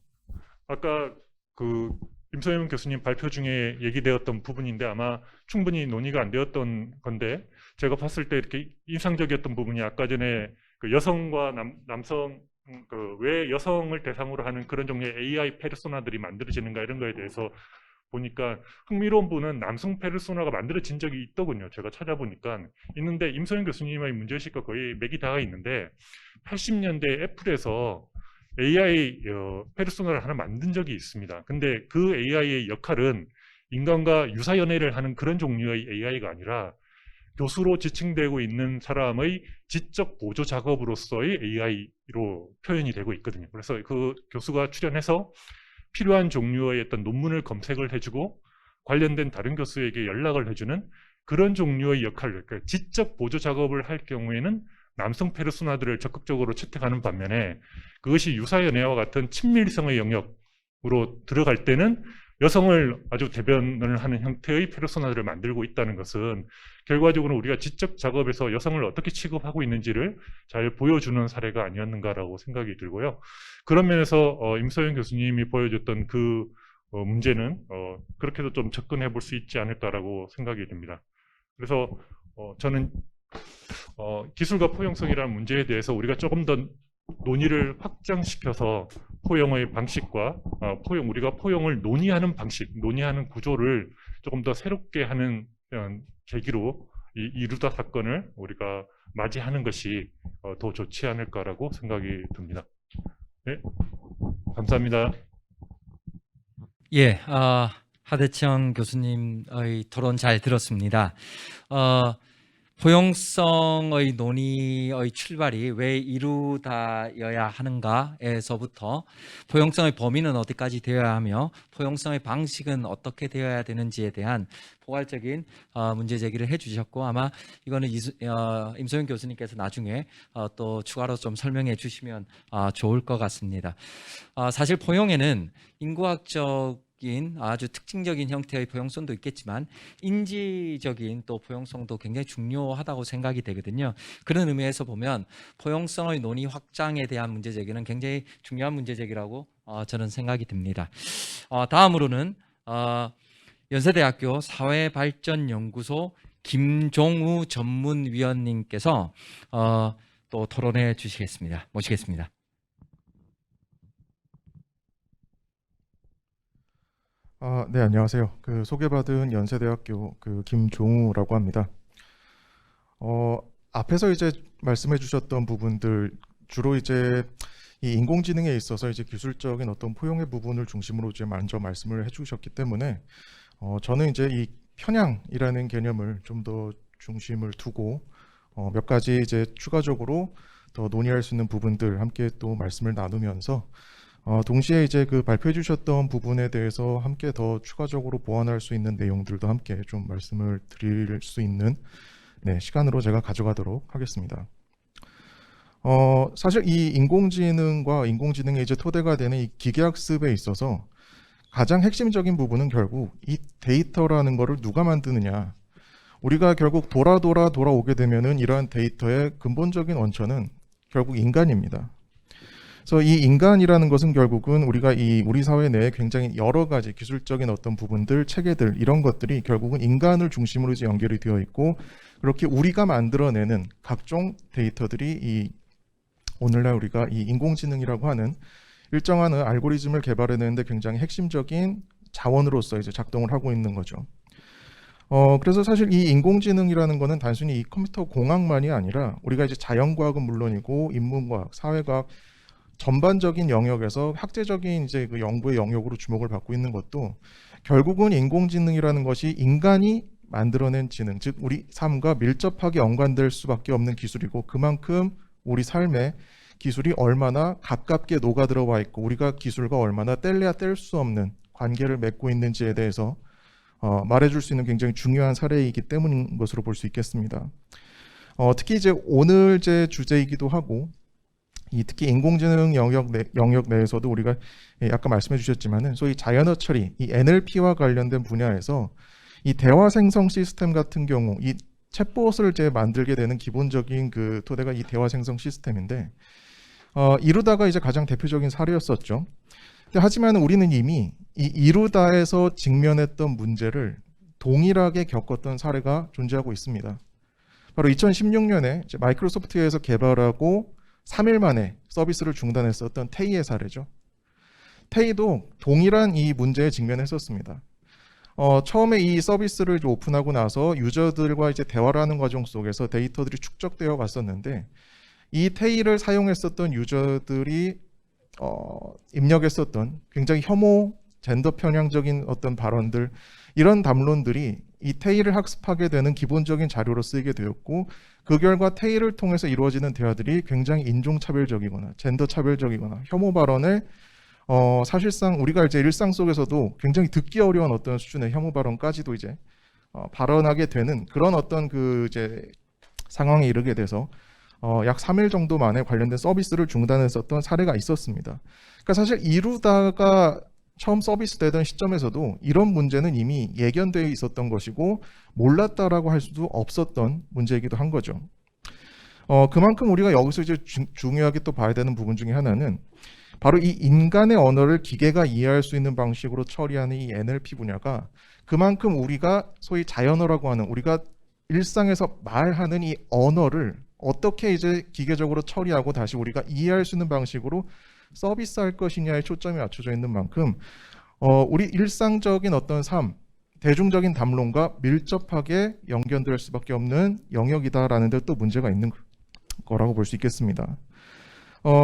아까 그 임소연 교수님 발표 중에 얘기되었던 부분인데 아마 충분히 논의가 안 되었던 건데, 제가 봤을 때 이렇게 인상적이었던 부분이 아까 전에 그 여성과 남성, 왜 여성을 대상으로 하는 그런 종류의 AI 페르소나들이 만들어지는가, 이런 거에 대해서 보니까 흥미로운 부분은 남성 페르소나가 만들어진 적이 있더군요. 제가 찾아보니까 있는데, 임소연 교수님의 문제의식과 거의 맥이 닿아 있는데 80년대 애플에서 AI 페르소나를 하나 만든 적이 있습니다. 근데 그 AI의 역할은 인간과 유사 연애를 하는 그런 종류의 AI가 아니라 교수로 지칭되고 있는 사람의 지적 보조 작업으로서의 AI로 표현이 되고 있거든요. 그래서 그 교수가 출연해서 필요한 종류의 어떤 논문을 검색을 해주고 관련된 다른 교수에게 연락을 해주는 그런 종류의 역할을, 그러니까 지적 보조 작업을 할 경우에는 남성 페르소나들을 적극적으로 채택하는 반면에, 그것이 유사연애와 같은 친밀성의 영역으로 들어갈 때는 여성을 아주 대변을 하는 형태의 페르소나를 만들고 있다는 것은 결과적으로 우리가 지적 작업에서 여성을 어떻게 취급하고 있는지를 잘 보여주는 사례가 아니었는가라고 생각이 들고요. 그런 면에서 임소영 교수님이 보여줬던 그 문제는 그렇게도 좀 접근해 볼 수 있지 않을까라고 생각이 듭니다. 그래서 저는 기술과 포용성이라는 문제에 대해서 우리가 조금 더 논의를 확장시켜서 포용의 방식과 우리가 포용을 논의하는 방식, 논의하는 구조를 조금 더 새롭게 하는 계기로 이 이루다 사건을 우리가 맞이하는 것이 더 좋지 않을까라고 생각이 듭니다. 네, 감사합니다. 예, 하대천 교수님의 토론 잘 들었습니다. 포용성의 논의의 출발이 왜 이루다여야 하는가에서부터 포용성의 범위는 어디까지 되어야 하며 포용성의 방식은 어떻게 되어야 되는지에 대한 포괄적인 문제 제기를 해주셨고, 아마 이거는 임소영 교수님께서 나중에 또 추가로 좀 설명해 주시면 좋을 것 같습니다. 사실 포용에는 인구학적 아주 특징적인 형태의 포용성도 있겠지만 인지적인 또 포용성도 굉장히 중요하다고 생각이 되거든요. 그런 의미에서 보면 포용성의 논의 확장에 대한 문제 제기는 굉장히 중요한 문제 제기라고 저는 생각이 듭니다. 다음으로는 연세대학교 사회발전연구소 김종우 전문위원님께서 또 토론해 주시겠습니다. 모시겠습니다. 네, 안녕하세요. 소개받은 연세대학교 김종우라고 합니다. 앞에서 이제 말씀해 주셨던 부분들 주로 이제 이 인공지능에 있어서 이제 기술적인 어떤 포용의 부분을 중심으로 이제 먼저 말씀을 해 주셨기 때문에 저는 이제 이 편향이라는 개념을 좀 더 중심을 두고 몇 가지 이제 추가적으로 더 논의할 수 있는 부분들 함께 또 말씀을 나누면서 동시에 이제 발표해 주셨던 부분에 대해서 함께 더 추가적으로 보완할 수 있는 내용들도 함께 좀 말씀을 드릴 수 있는 시간으로 제가 가져가도록 하겠습니다. 사실 이 인공지능과 인공지능의 이제 토대가 되는 이 기계학습에 있어서 가장 핵심적인 부분은 결국 이 데이터라는 거를 누가 만드느냐. 우리가 결국 돌아오게 되면은 이러한 데이터의 근본적인 원천은 결국 인간입니다. 그래서 이 인간이라는 것은 결국은 우리가 우리 사회 내에 굉장히 여러 가지 기술적인 어떤 부분들, 체계들 이런 것들이 결국은 인간을 중심으로 이제 연결이 되어 있고, 그렇게 우리가 만들어내는 각종 데이터들이 오늘날 우리가 이 인공지능이라고 하는 일정한 알고리즘을 개발해내는데 굉장히 핵심적인 자원으로서 이제 작동을 하고 있는 거죠. 그래서 사실 이 인공지능이라는 거는 단순히 이 컴퓨터 공학만이 아니라 우리가 이제 자연과학은 물론이고 인문과학, 사회과학 전반적인 영역에서 학제적인 이제 연구의 영역으로 주목을 받고 있는 것도 결국은 인공지능이라는 것이 인간이 만들어낸 지능, 즉 우리 삶과 밀접하게 연관될 수밖에 없는 기술이고, 그만큼 우리 삶에 기술이 얼마나 가깝게 녹아들어와 있고 우리가 기술과 얼마나 뗄래야 뗄 수 없는 관계를 맺고 있는지에 대해서 말해줄 수 있는 굉장히 중요한 사례이기 때문인 것으로 볼 수 있겠습니다. 특히 이제 오늘 제 주제이기도 하고, 특히 인공지능 영역 내에서도 우리가 아까 말씀해 주셨지만은 소위 자연어 처리, 이 NLP와 관련된 분야에서 이 대화 생성 시스템 같은 경우 이 챗봇을 이제 만들게 되는 기본적인 토대가 이 대화 생성 시스템인데, 이루다가 이제 가장 대표적인 사례였었죠. 하지만 우리는 이미 이 이루다에서 직면했던 문제를 동일하게 겪었던 사례가 존재하고 있습니다. 바로 2016년에 이제 마이크로소프트에서 개발하고 3일 만에 서비스를 중단했었던 테이의 사례죠. 테이도 동일한 이 문제에 직면했었습니다. 처음에 이 서비스를 이제 오픈하고 나서 유저들과 이제 대화를 하는 과정 속에서 데이터들이 축적되어 갔었는데, 이 테이를 사용했었던 유저들이 입력했었던 굉장히 혐오, 젠더 편향적인 어떤 발언들, 이런 담론들이 이 테이를 학습하게 되는 기본적인 자료로 쓰이게 되었고, 그 결과 테이를 통해서 이루어지는 대화들이 굉장히 인종차별적이거나 젠더차별적이거나 혐오 발언을 사실상 우리가 이제 일상 속에서도 굉장히 듣기 어려운 어떤 수준의 혐오 발언까지도 이제 발언하게 되는 그런 어떤 이제 상황에 이르게 돼서 약 3일 정도 만에 관련된 서비스를 중단했었던 사례가 있었습니다. 그러니까 사실 이루다가 처음 서비스되던 시점에서도 이런 문제는 이미 예견되어 있었던 것이고 몰랐다라고 할 수도 없었던 문제이기도 한 거죠. 그만큼 우리가 여기서 이제 중요하게 또 봐야 되는 부분 중에 하나는 바로 이 인간의 언어를 기계가 이해할 수 있는 방식으로 처리하는 이 NLP 분야가 그만큼 우리가 소위 자연어라고 하는 우리가 일상에서 말하는 이 언어를 어떻게 이제 기계적으로 처리하고 다시 우리가 이해할 수 있는 방식으로 서비스할 것이냐에 초점이 맞춰져 있는 만큼 우리 일상적인 어떤 삶, 대중적인 담론과 밀접하게 연결될 수밖에 없는 영역이다라는 데 또 문제가 있는 거라고 볼 수 있겠습니다.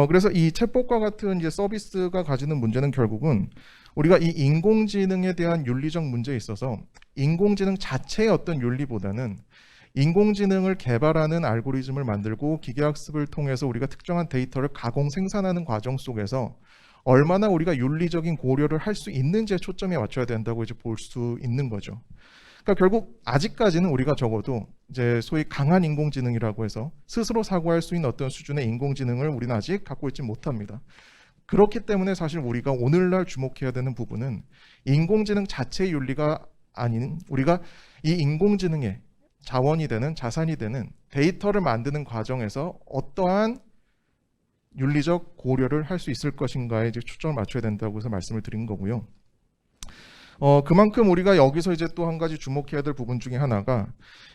그래서 이 챗봇과 같은 이제 서비스가 가지는 문제는 결국은 우리가 이 인공지능에 대한 윤리적 문제에 있어서 인공지능 자체의 어떤 윤리보다는 인공지능을 개발하는 알고리즘을 만들고 기계학습을 통해서 우리가 특정한 데이터를 가공 생산하는 과정 속에서 얼마나 우리가 윤리적인 고려를 할 수 있는지에 초점이 맞춰야 된다고 이제 볼 수 있는 거죠. 그러니까 결국 아직까지는 우리가 적어도 이제 소위 강한 인공지능이라고 해서 스스로 사고할 수 있는 어떤 수준의 인공지능을 우리는 아직 갖고 있지 못합니다. 그렇기 때문에 사실 우리가 오늘날 주목해야 되는 부분은 인공지능 자체의 윤리가 아닌 우리가 이 인공지능의 자원이 되는 자산이 되는 데이터를 만드는 과정에서 어떠한 윤리적 고려를 할 수 있을 것인가에 이제 초점을 맞춰야 된다고 해서 말씀을 드린 거고요. 그만큼 우리가 여기서 이제 또 한 가지 주목해야 될 부분 중에 하나가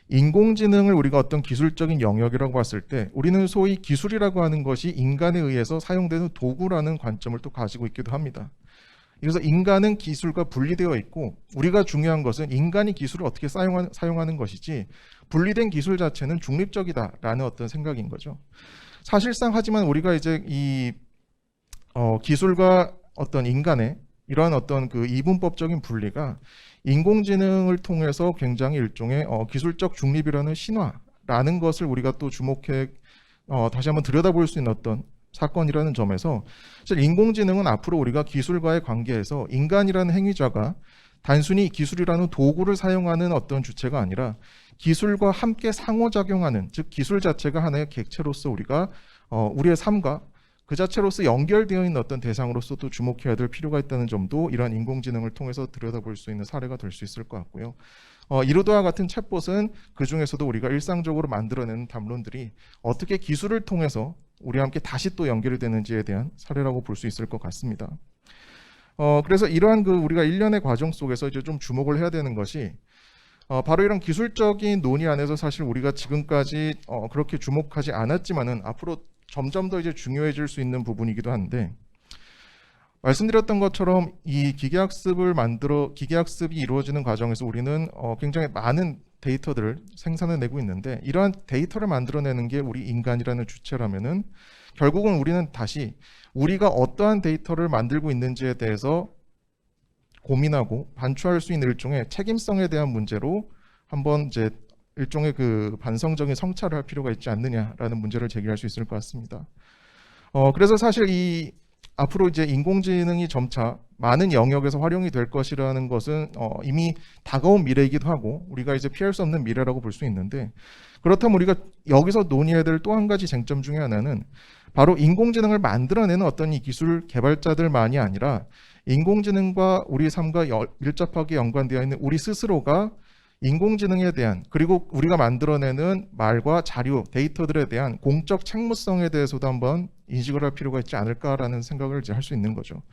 인공지능을 우리가 어떤 기술적인 영역이라고 봤을 때 우리는 소위 기술이라고 하는 것이 인간에 의해서 사용되는 도구라는 관점을 또 가지고 있기도 합니다. 그래서 인간은 기술과 분리되어 있고 우리가 중요한 것은 인간이 기술을 어떻게 사용하는 것이지 분리된 기술 자체는 중립적이다라는 어떤 생각인 거죠. 사실상 하지만 우리가 이제 이 기술과 어떤 인간의 이러한 어떤 그 이분법적인 분리가 인공지능을 통해서 굉장히 일종의 기술적 중립이라는 신화라는 것을 우리가 또 주목해 다시 한번 들여다볼 수 있는 어떤 사건이라는 점에서 사실 인공지능은 앞으로 우리가 기술과의 관계에서 인간이라는 행위자가 단순히 기술이라는 도구를 사용하는 어떤 주체가 아니라 기술과 함께 상호작용하는 즉 기술 자체가 하나의 객체로서 우리가 우리의 삶과 그 자체로서 연결되어 있는 어떤 대상으로서 또 주목해야 될 필요가 있다는 점도 이러한 인공지능을 통해서 들여다볼 수 있는 사례가 될 수 있을 것 같고요. 이루다와 같은 챗봇은 그 중에서도 우리가 일상적으로 만들어내는 담론들이 어떻게 기술을 통해서 우리와 함께 다시 또 연결이 되는지에 대한 사례라고 볼 수 있을 것 같습니다. 그래서 이러한 그 우리가 일련의 과정 속에서 이제 좀 주목을 해야 되는 것이 바로 이런 기술적인 논의 안에서 사실 우리가 지금까지 그렇게 주목하지 않았지만은 앞으로 점점 더 이제 중요해질 수 있는 부분이기도 한데 말씀드렸던 것처럼 이 기계학습이 이루어지는 과정에서 우리는 굉장히 많은 데이터들을 생산해내고 있는데 이러한 데이터를 만들어내는 게 우리 인간이라는 주체라면은 결국은 우리는 다시 우리가 어떠한 데이터를 만들고 있는지에 대해서 고민하고 반추할 수 있는 일종의 책임성에 대한 문제로 한번 이제 일종의 그 반성적인 성찰을 할 필요가 있지 않느냐라는 문제를 제기할 수 있을 것 같습니다. 그래서 사실 이 앞으로 이제 인공지능이 점차 많은 영역에서 활용이 될 것이라는 것은 이미 다가온 미래이기도 하고 우리가 이제 피할 수 없는 미래라고 볼 수 있는데 그렇다면 우리가 여기서 논의해야 될 또 한 가지 쟁점 중에 하나는 바로 인공지능을 만들어내는 어떤 이 기술 개발자들만이 아니라 인공지능과 우리 삶과 밀접하게 연관되어 있는 우리 스스로가 인공지능에 대한 그리고 우리가 만들어내는 말과 자료, 데이터들에 대한 공적 책무성에 대해서도 한번 인식을 할 필요가 있지 않을까라는 생각을 이제 할 수 있는 거죠.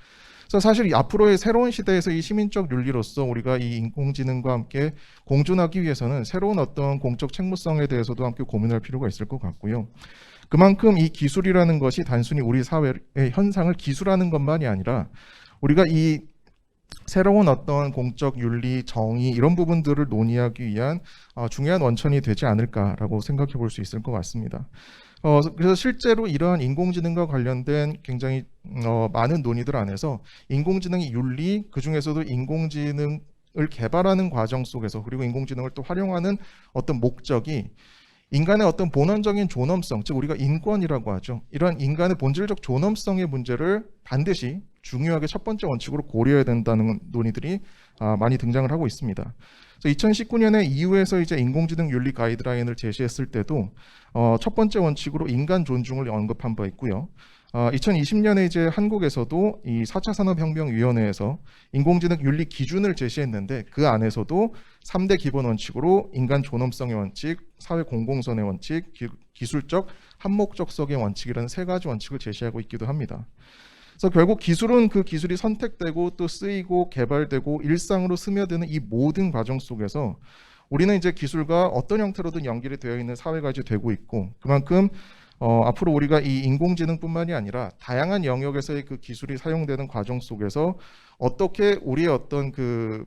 그래서 사실 앞으로의 새로운 시대에서 이 시민적 윤리로서 우리가 이 인공지능과 함께 공존하기 위해서는 새로운 어떤 공적 책무성에 대해서도 함께 고민할 필요가 있을 것 같고요. 그만큼 이 기술이라는 것이 단순히 우리 사회의 현상을 기술하는 것만이 아니라 우리가 이 새로운 어떤 공적 윤리, 정의 이런 부분들을 논의하기 위한 중요한 원천이 되지 않을까라고 생각해 볼 수 있을 것 같습니다. 그래서 실제로 이러한 인공지능과 관련된 굉장히 많은 논의들 안에서 인공지능의 윤리, 그중에서도 인공지능을 개발하는 과정 속에서 그리고 인공지능을 또 활용하는 어떤 목적이 인간의 어떤 본원적인 존엄성, 즉 우리가 인권이라고 하죠. 이러한 인간의 본질적 존엄성의 문제를 반드시 중요하게 첫 번째 원칙으로 고려해야 된다는 논의들이 많이 등장을 하고 있습니다. 그래서 2019년에 EU에서 이제 인공지능 윤리 가이드라인을 제시했을 때도 첫 번째 원칙으로 인간 존중을 언급한 바 있고요. 2020년에 이제 한국에서도 이 4차 산업혁명위원회에서 인공지능 윤리 기준을 제시했는데 그 안에서도 3대 기본 원칙으로 인간 존엄성의 원칙, 사회 공공선의 원칙, 기술적 한목적성의 원칙이라는 세 가지 원칙을 제시하고 있기도 합니다. 그래서 결국 기술은 그 기술이 선택되고 또 쓰이고 개발되고 일상으로 스며드는 이 모든 과정 속에서 우리는 이제 기술과 어떤 형태로든 연결이 되어 있는 사회가 이제 되고 있고 그만큼 앞으로 우리가 이 인공지능뿐만이 아니라 다양한 영역에서의 그 기술이 사용되는 과정 속에서 어떻게 우리의 어떤 그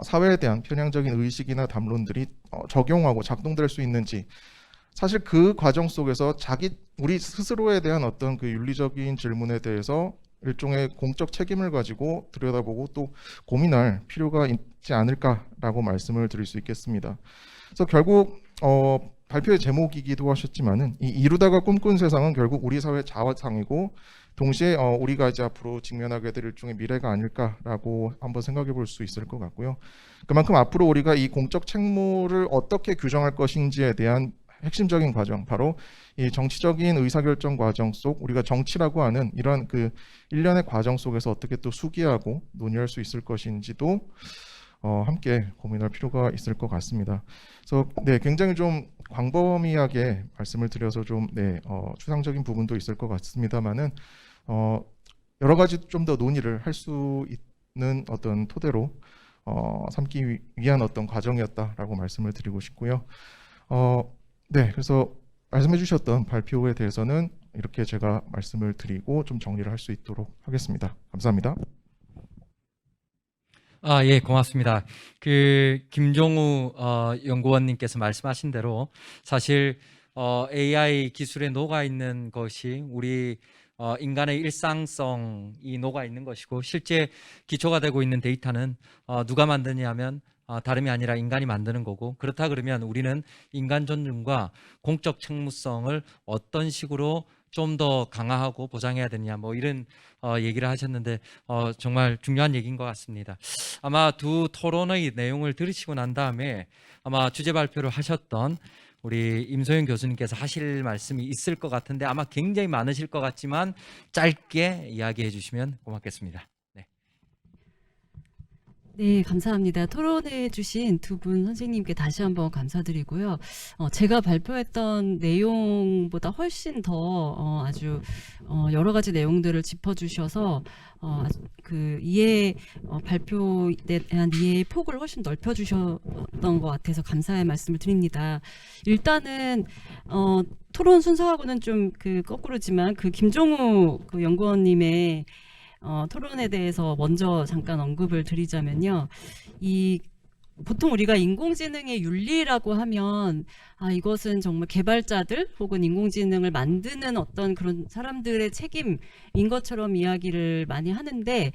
사회에 대한 편향적인 의식이나 담론들이 적용하고 작동될 수 있는지 사실 그 과정 속에서 우리 스스로에 대한 어떤 그 윤리적인 질문에 대해서 일종의 공적 책임을 가지고 들여다보고 또 고민할 필요가 있지 않을까라고 말씀을 드릴 수 있겠습니다. 그래서 결국 발표의 제목이기도 하셨지만은 이 이루다가 꿈꾼 세상은 결국 우리 사회의 자화상이고 동시에 우리가 이제 앞으로 직면하게 될 일종의 미래가 아닐까라고 한번 생각해 볼 수 있을 것 같고요. 그만큼 앞으로 우리가 이 공적 책무를 어떻게 규정할 것인지에 대한 핵심적인 과정, 바로 이 정치적인 의사결정 과정 속 우리가 정치라고 하는 이런 그 일련의 과정 속에서 어떻게 또 수기하고 논의할 수 있을 것인지도 함께 고민할 필요가 있을 것 같습니다. 그래서 네, 굉장히 좀 광범위하게 말씀을 드려서 좀 추상적인 부분도 있을 것 같습니다만은 여러 가지 좀 더 논의를 할 수 있는 어떤 토대로 삼기 위한 어떤 과정이었다라고 말씀을 드리고 싶고요. 네, 그래서 말씀해 주셨던 발표에 대해서는 이렇게 제가 말씀을 드리고 좀 정리를 할 수 있도록 하겠습니다. 감사합니다. 예, 고맙습니다. 김종우 연구원님께서 말씀하신 대로 사실 AI 기술에 녹아 있는 것이 우리 인간의 일상성이 녹아 있는 것이고 실제 기초가 되고 있는 데이터는 누가 만드냐면 다름이 아니라 인간이 만드는 거고 그렇다 그러면 우리는 인간 존중과 공적 책무성을 어떤 식으로 좀 더 강화하고 보장해야 되느냐 뭐 이런 얘기를 하셨는데 정말 중요한 얘기인 것 같습니다. 아마 두 토론의 내용을 들으시고 난 다음에 아마 주제 발표를 하셨던 우리 임소영 교수님께서 하실 말씀이 있을 것 같은데 아마 굉장히 많으실 것 같지만 짧게 이야기해 주시면 고맙겠습니다. 네, 감사합니다. 토론해 주신 두 분 선생님께 다시 한번 감사드리고요. 제가 발표했던 내용보다 훨씬 더 아주 여러 가지 내용들을 짚어주셔서 그 발표에 대한 이해의 폭을 훨씬 넓혀주셨던 것 같아서 감사의 말씀을 드립니다. 일단은 토론 순서하고는 좀 거꾸로지만 김종우 연구원님의 토론에 대해서 먼저 잠깐 언급을 드리자면요. 보통 우리가 인공지능의 윤리라고 하면 이것은 정말 개발자들 혹은 인공지능을 만드는 어떤 그런 사람들의 책임인 것처럼 이야기를 많이 하는데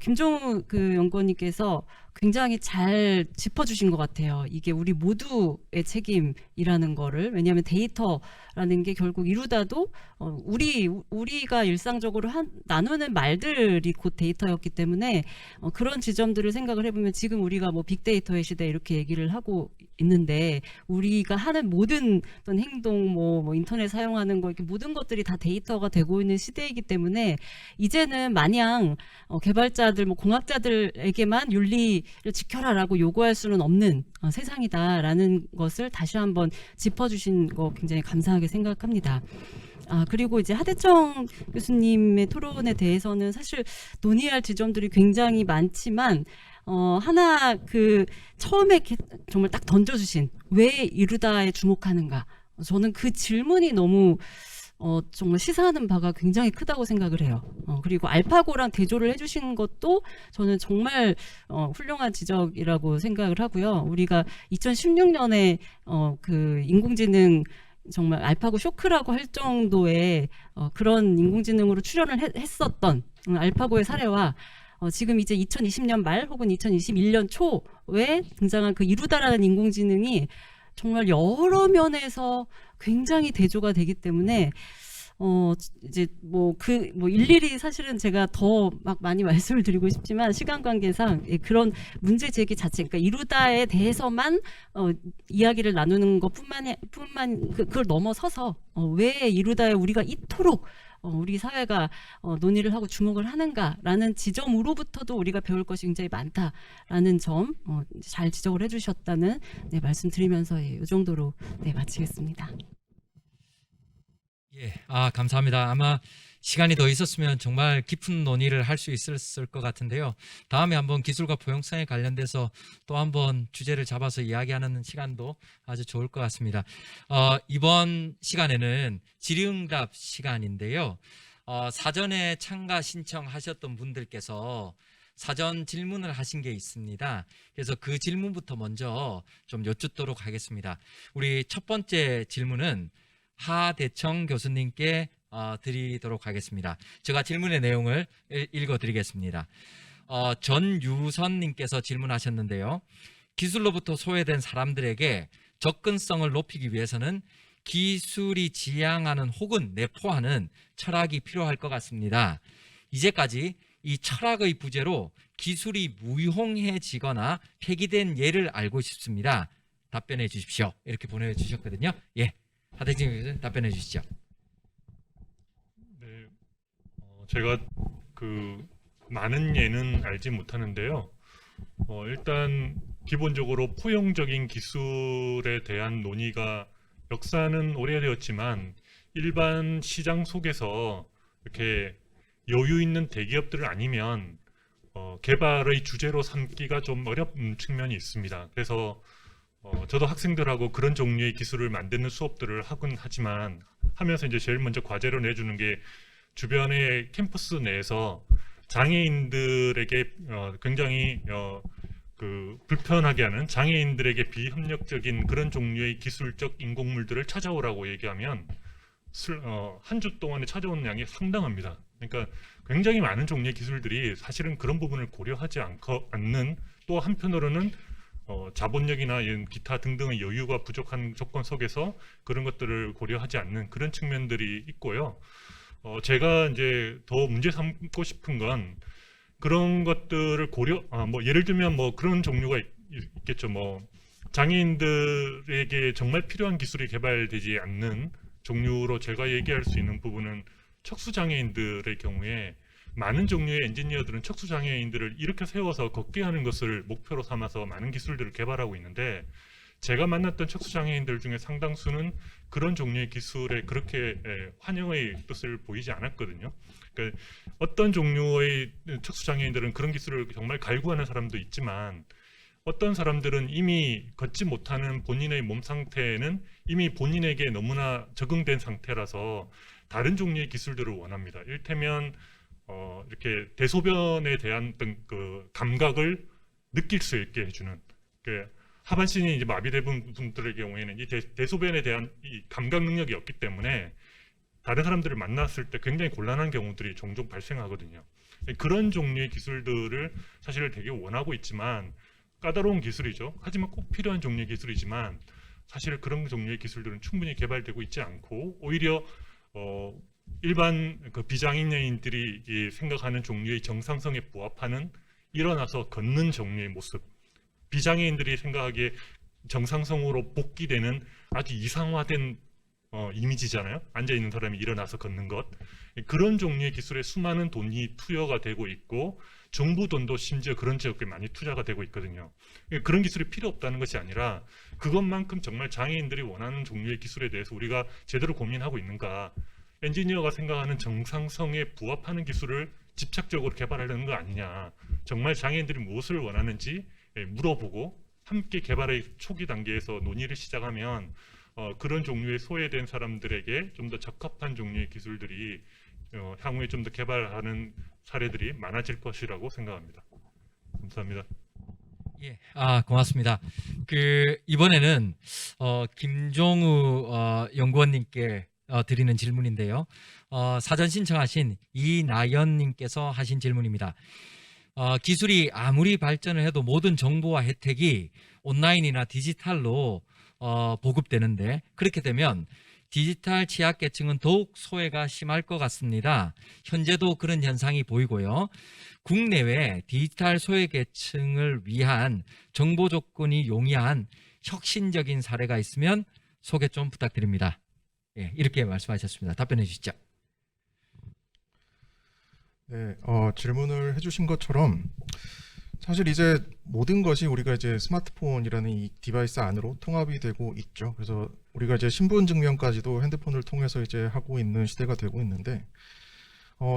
김종우 연구원님께서 굉장히 잘 짚어주신 것 같아요. 이게 우리 모두의 책임이라는 거를. 왜냐하면 데이터라는 게 결국 이루다도 우리가 일상적으로 나누는 말들이 곧 데이터였기 때문에 그런 지점들을 생각을 해보면 지금 우리가 뭐 빅데이터의 시대 이렇게 얘기를 하고 있는데 우리가 하는 모든 어떤 행동 뭐 인터넷 사용하는 거 이렇게 모든 것들이 다 데이터가 되고 있는 시대이기 때문에 이제는 마냥 개발자들 뭐 공학자들에게만 윤리를 지켜라라고 요구할 수는 없는 세상이다라는 것을 다시 한번 짚어주신 거 굉장히 감사하게 생각합니다. 그리고 이제 하대청 교수님의 토론에 대해서는 사실 논의할 지점들이 굉장히 많지만 하나 처음에 정말 딱 던져주신 왜 이루다에 주목하는가, 저는 그 질문이 너무 정말 시사하는 바가 굉장히 크다고 생각을 해요. 그리고 알파고랑 대조를 해주신 것도 저는 정말 훌륭한 지적이라고 생각을 하고요. 우리가 2016년에 인공지능 정말 알파고 쇼크라고 할 정도의 그런 인공지능으로 출연을 했었던 알파고의 사례와 지금 이제 2020년 말 혹은 2021년 초에 등장한 이루다라는 인공지능이 정말 여러 면에서 굉장히 대조가 되기 때문에 이제 일일이 사실은 제가 더 막 많이 말씀을 드리고 싶지만 시간 관계상 그런 문제 제기 자체, 그러니까 이루다에 대해서만 이야기를 나누는 것뿐만 그걸 넘어서서 왜 이루다에 우리가 이토록 우리 사회가 논의를 하고 주목을 하는가라는 지점으로부터도 우리가 배울 것이 굉장히 많다라는 점 잘 지적을 해주셨다는 말씀드리면서 이 정도로 마치겠습니다. 예, 감사합니다. 아마 시간이 더 있었으면 정말 깊은 논의를 할 수 있었을 것 같은데요. 다음에 한번 기술과 포용성에 관련돼서 또 한번 주제를 잡아서 이야기하는 시간도 아주 좋을 것 같습니다. 이번 시간에는 질의응답 시간인데요. 사전에 참가 신청하셨던 분들께서 사전 질문을 하신 게 있습니다. 그래서 그 질문부터 먼저 좀 여쭙도록 하겠습니다. 우리 첫 번째 질문은 하대청 교수님께 드리도록 하겠습니다. 제가 질문의 내용을 읽어드리겠습니다. 전유선님께서 질문하셨는데요. 기술로부터 소외된 사람들에게 접근성을 높이기 위해서는 기술이 지향하는 혹은 내포하는 철학이 필요할 것 같습니다. 이제까지 이 철학의 부재로 기술이 무용해지거나 폐기된 예를 알고 싶습니다. 답변해 주십시오. 이렇게 보내주셨거든요. 예, 하대청 교수님 답변해 주시죠. 네, 제가 그 많은 예는 알지 못하는데요. 일단 기본적으로 포용적인 기술에 대한 논의가 역사는 오래되었지만 일반 시장 속에서 이렇게 여유 있는 대기업들 아니면 개발의 주제로 삼기가 좀 어려운 측면이 있습니다. 그래서 저도 학생들하고 그런 종류의 기술을 만드는 수업들을 하곤 하지만 하면서 이제 제일 먼저 과제로 내주는 게 주변의 캠퍼스 내에서 장애인들에게 굉장히 불편하게 하는 장애인들에게 비협력적인 그런 종류의 기술적 인공물들을 찾아오라고 얘기하면 한 주 동안에 찾아오는 양이 상당합니다. 그러니까 굉장히 많은 종류의 기술들이 사실은 그런 부분을 고려하지 않는, 또 한편으로는 자본력이나 기타 등등의 여유가 부족한 조건 속에서 그런 것들을 고려하지 않는 그런 측면들이 있고요. 제가 이제 더 문제 삼고 싶은 건 그런 것들을 예를 들면 그런 종류가 있겠죠. 장애인들에게 정말 필요한 기술이 개발되지 않는 종류로 제가 얘기할 수 있는 부분은 척수장애인들의 경우에 많은 종류의 엔지니어들은 척수장애인들을 이렇게 세워서 걷게 하는 것을 목표로 삼아서 많은 기술들을 개발하고 있는데, 제가 만났던 척수장애인들 중에 상당수는 그런 종류의 기술에 그렇게 환영의 뜻을 보이지 않았거든요. 그러니까 어떤 종류의 척수장애인들은 그런 기술을 정말 갈구하는 사람도 있지만, 어떤 사람들은 이미 걷지 못하는 본인의 몸 상태는 이미 본인에게 너무나 적응된 상태라서 다른 종류의 기술들을 원합니다. 이를테면 이렇게 대소변에 대한 어떤 그 감각을 느낄 수 있게 해주는, 하반신이 이제 마비된 분들의 경우에는 이 대소변에 대한 이 감각 능력이 없기 때문에 다른 사람들을 만났을 때 굉장히 곤란한 경우들이 종종 발생하거든요. 그런 종류의 기술들을 사실 되게 원하고 있지만, 까다로운 기술이죠. 하지만 꼭 필요한 종류의 기술이지만 사실 그런 종류의 기술들은 충분히 개발되고 있지 않고, 오히려 일반 비장애인들이 생각하는 종류의 정상성에 부합하는 일어나서 걷는 종류의 모습, 비장애인들이 생각하기에 정상성으로 복귀되는 아주 이상화된 이미지잖아요. 앉아있는 사람이 일어나서 걷는 것. 그런 종류의 기술에 수많은 돈이 투여가 되고 있고, 정부 돈도 심지어 그런 지역에 많이 투자가 되고 있거든요. 그런 기술이 필요 없다는 것이 아니라 그것만큼 정말 장애인들이 원하는 종류의 기술에 대해서 우리가 제대로 고민하고 있는가, 엔지니어가 생각하는 정상성에 부합하는 기술을 집착적으로 개발하려는 거 아니냐, 정말 장애인들이 무엇을 원하는지 물어보고 함께 개발의 초기 단계에서 논의를 시작하면 그런 종류의 소외된 사람들에게 좀 더 적합한 종류의 기술들이 향후에 좀 더 개발하는 사례들이 많아질 것이라고 생각합니다. 감사합니다. 예, 고맙습니다. 이번에는 김종우 연구원님께 드리는 질문인데요. 사전 신청하신 이나연님께서 하신 질문입니다. 기술이 아무리 발전을 해도 모든 정보와 혜택이 온라인이나 디지털로 보급되는데, 그렇게 되면 디지털 취약계층은 더욱 소외가 심할 것 같습니다. 현재도 그런 현상이 보이고요. 국내외 디지털 소외계층을 위한 정보 조건이 용이한 혁신적인 사례가 있으면 소개 좀 부탁드립니다. 예, 이렇게 말씀하셨습니다. 답변해 주시죠. 네, 질문을 해주신 것처럼 사실 이제 모든 것이 우리가 이제 스마트폰이라는 이 디바이스 안으로 통합이 되고 있죠. 그래서 우리가 이제 신분증명까지도 핸드폰을 통해서 이제 하고 있는 시대가 되고 있는데,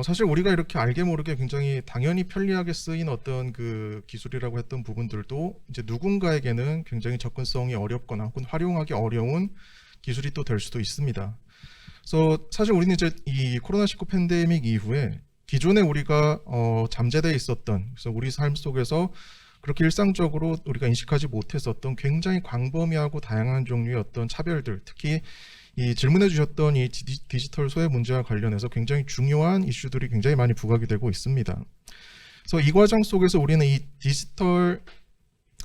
사실 우리가 이렇게 알게 모르게 굉장히 당연히 편리하게 쓰인 어떤 그 기술이라고 했던 부분들도 이제 누군가에게는 굉장히 접근성이 어렵거나 혹은 활용하기 어려운 기술이 또 될 수도 있습니다. 그래서 사실 우리는 이제 이 코로나19 팬데믹 이후에 기존에 우리가 잠재되어 있었던, 그래서 우리 삶 속에서 그렇게 일상적으로 우리가 인식하지 못했었던 굉장히 광범위하고 다양한 종류의 어떤 차별들, 특히 이 질문해 주셨던 이 디지털 소외 문제와 관련해서 굉장히 중요한 이슈들이 굉장히 많이 부각이 되고 있습니다. 그래서 이 과정 속에서 우리는 이 디지털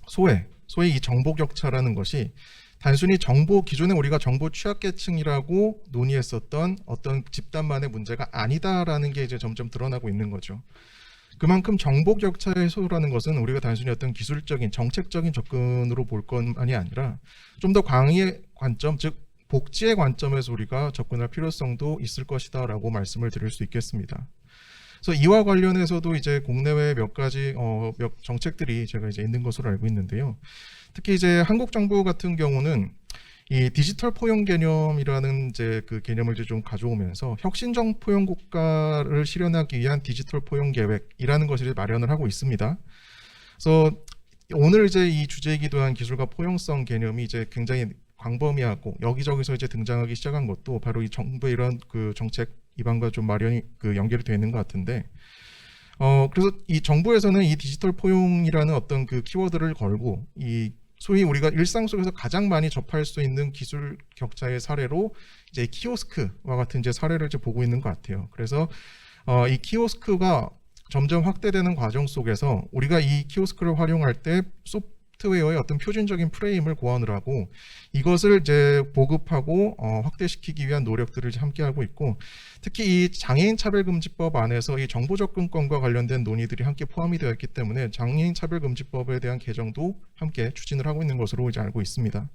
소외, 소위 이 정보 격차라는 것이 단순히 기존에 우리가 정보 취약계층이라고 논의했었던 어떤 집단만의 문제가 아니다라는 게 이제 점점 드러나고 있는 거죠. 그만큼 정보 격차 해소라는 것은 우리가 단순히 어떤 기술적인 정책적인 접근으로 볼 것만이 아니라 좀 더 광의의 관점, 즉 복지의 관점에서 우리가 접근할 필요성도 있을 것이다라고 말씀을 드릴 수 있겠습니다. 그래서 이와 관련해서도 이제 국내외 몇 가지 몇 정책들이 제가 이제 있는 것으로 알고 있는데요. 특히 이제 한국 정부 같은 경우는 이 디지털 포용 개념이라는 이제 그 개념을 이제 좀 가져오면서 혁신적 포용 국가를 실현하기 위한 디지털 포용 계획이라는 것을 마련을 하고 있습니다. 그래서 오늘 이제 이 주제이기도 한 기술과 포용성 개념이 이제 굉장히 광범위하고 여기저기서 이제 등장하기 시작한 것도 바로 이 정부의 이런 그 정책 기반과 좀 마련이 그 연결이 되어 있는 것 같은데, 그래서 이 정부에서는 이 디지털 포용이라는 어떤 그 키워드를 걸고 이 소위 우리가 일상 속에서 가장 많이 접할 수 있는 기술 격차의 사례로 이제 키오스크와 같은 이제 사례를 이제 보고 있는 것 같아요. 그래서 이 키오스크가 점점 확대되는 과정 속에서 우리가 이 키오스크를 활용할 때 소프트웨어의 어떤 표준적인 프레임을 고안을 하고 이것을 이제 보급하고 확대시키기 위한 노력들을 이제 함께 하고 있고, 특히 이 장애인 차별금지법 안에서 이 정보 접근권과 관련된 논의들이 함께 포함이 되어 있기 때문에 장애인 차별금지법에 대한 개정도 함께 추진을 하고 있는 것으로 이제 알고 있습니다.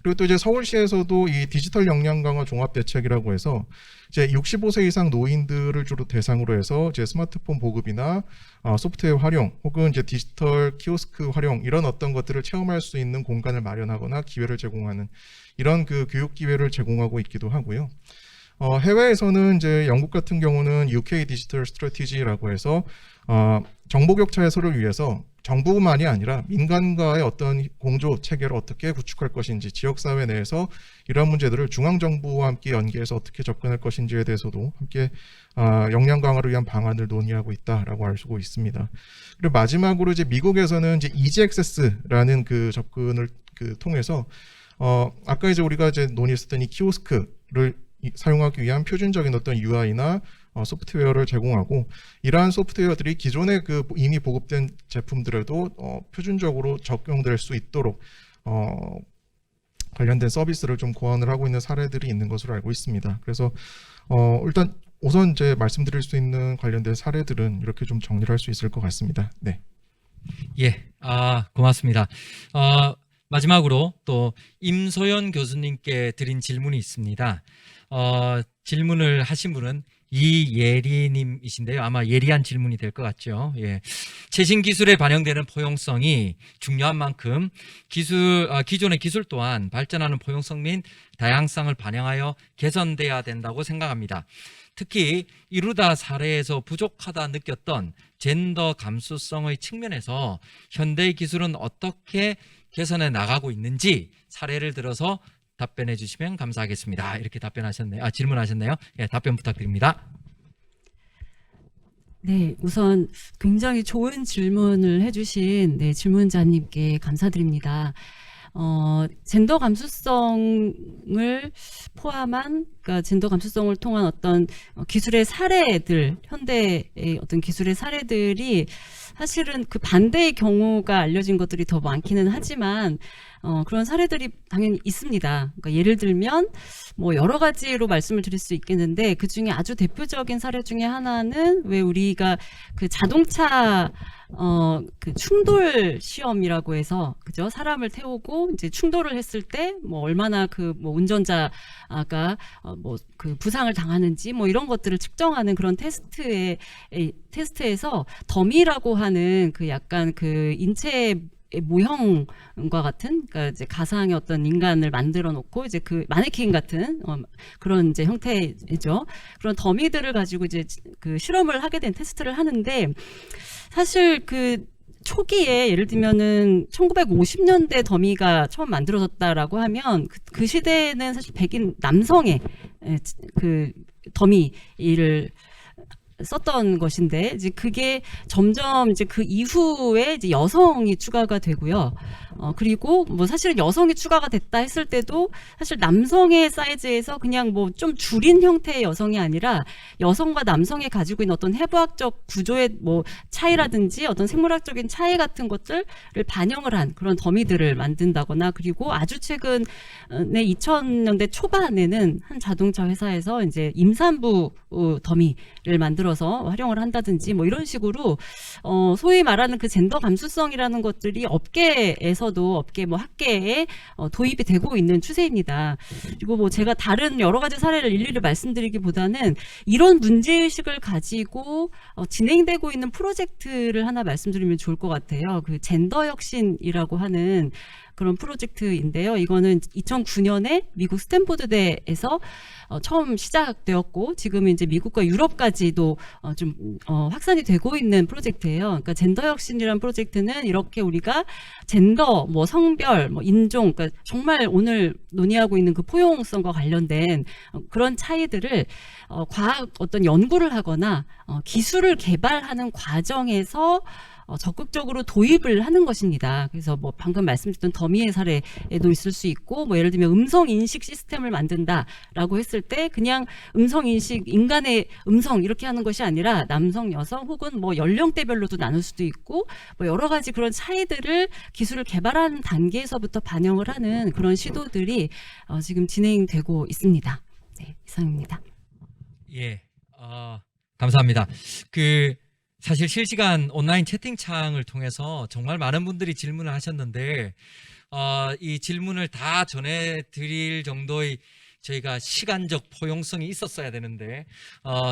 그리고 또 이제 서울시에서도 이 디지털 역량 강화 종합 대책이라고 해서 이제 65세 이상 노인들을 주로 대상으로 해서 이제 스마트폰 보급이나 소프트웨어 활용 혹은 이제 디지털 키오스크 활용 이런 어떤 것들을 체험할 수 있는 공간을 마련하거나 기회를 제공하는 이런 그 교육 기회를 제공하고 있기도 하고요. 해외에서는 이제 영국 같은 경우는 UK 디지털 스트래티지라고 해서 정보 격차 해소를 위해서 정부만이 아니라 민간과의 어떤 공조 체계를 어떻게 구축할 것인지, 지역사회 내에서 이러한 문제들을 중앙정부와 함께 연계해서 어떻게 접근할 것인지에 대해서도 함께 역량 강화를 위한 방안을 논의하고 있다라고 알 수 있습니다. 그리고 마지막으로 이제 미국에서는 이제 이지 액세스라는 그 접근을 통해서 아까 이제 우리가 이제 논의했었던 이 키오스크를 사용하기 위한 표준적인 어떤 UI나 소프트웨어를 제공하고, 이러한 소프트웨어들이 기존에 그 이미 보급된 제품들에도 표준적으로 적용될 수 있도록 관련된 서비스를 좀 고안을 하고 있는 사례들이 있는 것으로 알고 있습니다. 그래서 일단 우선 이제 말씀드릴 수 있는 관련된 사례들은 이렇게 좀 정리를 할 수 있을 것 같습니다. 네. 예, 고맙습니다. 마지막으로 또 임소연 교수님께 드린 질문이 있습니다. 질문을 하신 분은 이예리님이신데요. 아마 예리한 질문이 될 것 같죠. 예. 최신 기술에 반영되는 포용성이 중요한 만큼 기존의 기술 또한 발전하는 포용성 및 다양성을 반영하여 개선돼야 된다고 생각합니다. 특히 이루다 사례에서 부족하다 느꼈던 젠더 감수성의 측면에서 현대의 기술은 어떻게 개선해 나가고 있는지 사례를 들어서 답변해 주시면 감사하겠습니다. 이렇게 답변하셨네요. 질문하셨네요. 예, 답변 부탁드립니다. 네, 우선 굉장히 좋은 질문을 해주신 질문자님께 감사드립니다. 젠더 감수성을 포함한, 그러니까 젠더 감수성을 통한 어떤 기술의 사례들, 현대의 어떤 기술의 사례들이 사실은 그 반대의 경우가 알려진 것들이 더 많기는 하지만 그런 사례들이 당연히 있습니다. 그러니까 예를 들면 뭐 여러 가지로 말씀을 드릴 수 있겠는데 그 중에 아주 대표적인 사례 중에 하나는 왜 우리가 그 자동차 그 충돌 시험이라고 해서 그죠? 사람을 태우고 이제 충돌을 했을 때 뭐 얼마나 그 뭐 운전자가 뭐 그 부상을 당하는지 뭐 이런 것들을 측정하는 그런 테스트에서 더미라고 하는 그 약간 그 인체 모형과 같은, 그러니까 이제 가상의 어떤 인간을 만들어 놓고 이제 그 마네킹 같은 그런 이제 형태죠. 그런 더미들을 가지고 이제 그 실험을 하게 된 테스트를 하는데 사실 그 초기에 예를 들면은 1950년대 더미가 처음 만들어졌다라고 하면 그 시대에는 사실 백인 남성의 그 더미를 썼던 것인데 이제 그게 점점 이제 그 이후에 이제 여성이 추가가 되고요. 그리고 뭐 사실은 여성이 추가가 됐다 했을 때도 사실 남성의 사이즈에서 그냥 뭐 좀 줄인 형태의 여성이 아니라 여성과 남성이 가지고 있는 어떤 해부학적 구조의 뭐 차이라든지 어떤 생물학적인 차이 같은 것들을 반영을 한 그런 더미들을 만든다거나 그리고 아주 최근에 2000년대 초반에는 한 자동차 회사에서 이제 임산부 더미를 만들어서 활용을 한다든지 뭐 이런 식으로 소위 말하는 그 젠더 감수성이라는 것들이 업계에서도 업계 뭐 학계에 도입이 되고 있는 추세입니다. 그리고 뭐 제가 다른 여러 가지 사례를 일일이 말씀드리기보다는 이런 문제의식을 가지고 진행되고 있는 프로젝트를 하나 말씀드리면 좋을 것 같아요. 그 젠더 혁신이라고 하는 그런 프로젝트인데요. 이거는 2009년에 미국 스탠포드대에서 처음 시작되었고 지금은 이제 미국과 유럽까지도 좀 확산이 되고 있는 프로젝트예요. 그러니까 젠더 혁신이라는 프로젝트는 이렇게 우리가 젠더, 뭐 성별, 뭐 인종, 그러니까 정말 오늘 논의하고 있는 그 포용성과 관련된 그런 차이들을 과학 어떤 연구를 하거나 기술을 개발하는 과정에서 적극적으로 도입을 하는 것입니다. 그래서 뭐 방금 말씀드렸던 더미의 사례에도 있을 수 있고 뭐 예를 들면 음성 인식 시스템을 만든다라고 했을 때 그냥 음성 인식 인간의 음성 이렇게 하는 것이 아니라 남성, 여성 혹은 뭐 연령대별로도 나눌 수도 있고 뭐 여러 가지 그런 차이들을 기술을 개발하는 단계에서부터 반영을 하는 그런 시도들이 지금 진행되고 있습니다. 네, 이상입니다. 예, 감사합니다. 사실 실시간 온라인 채팅창을 통해서 정말 많은 분들이 질문을 하셨는데 이 질문을 다 전해드릴 정도의 저희가 시간적 포용성이 있었어야 되는데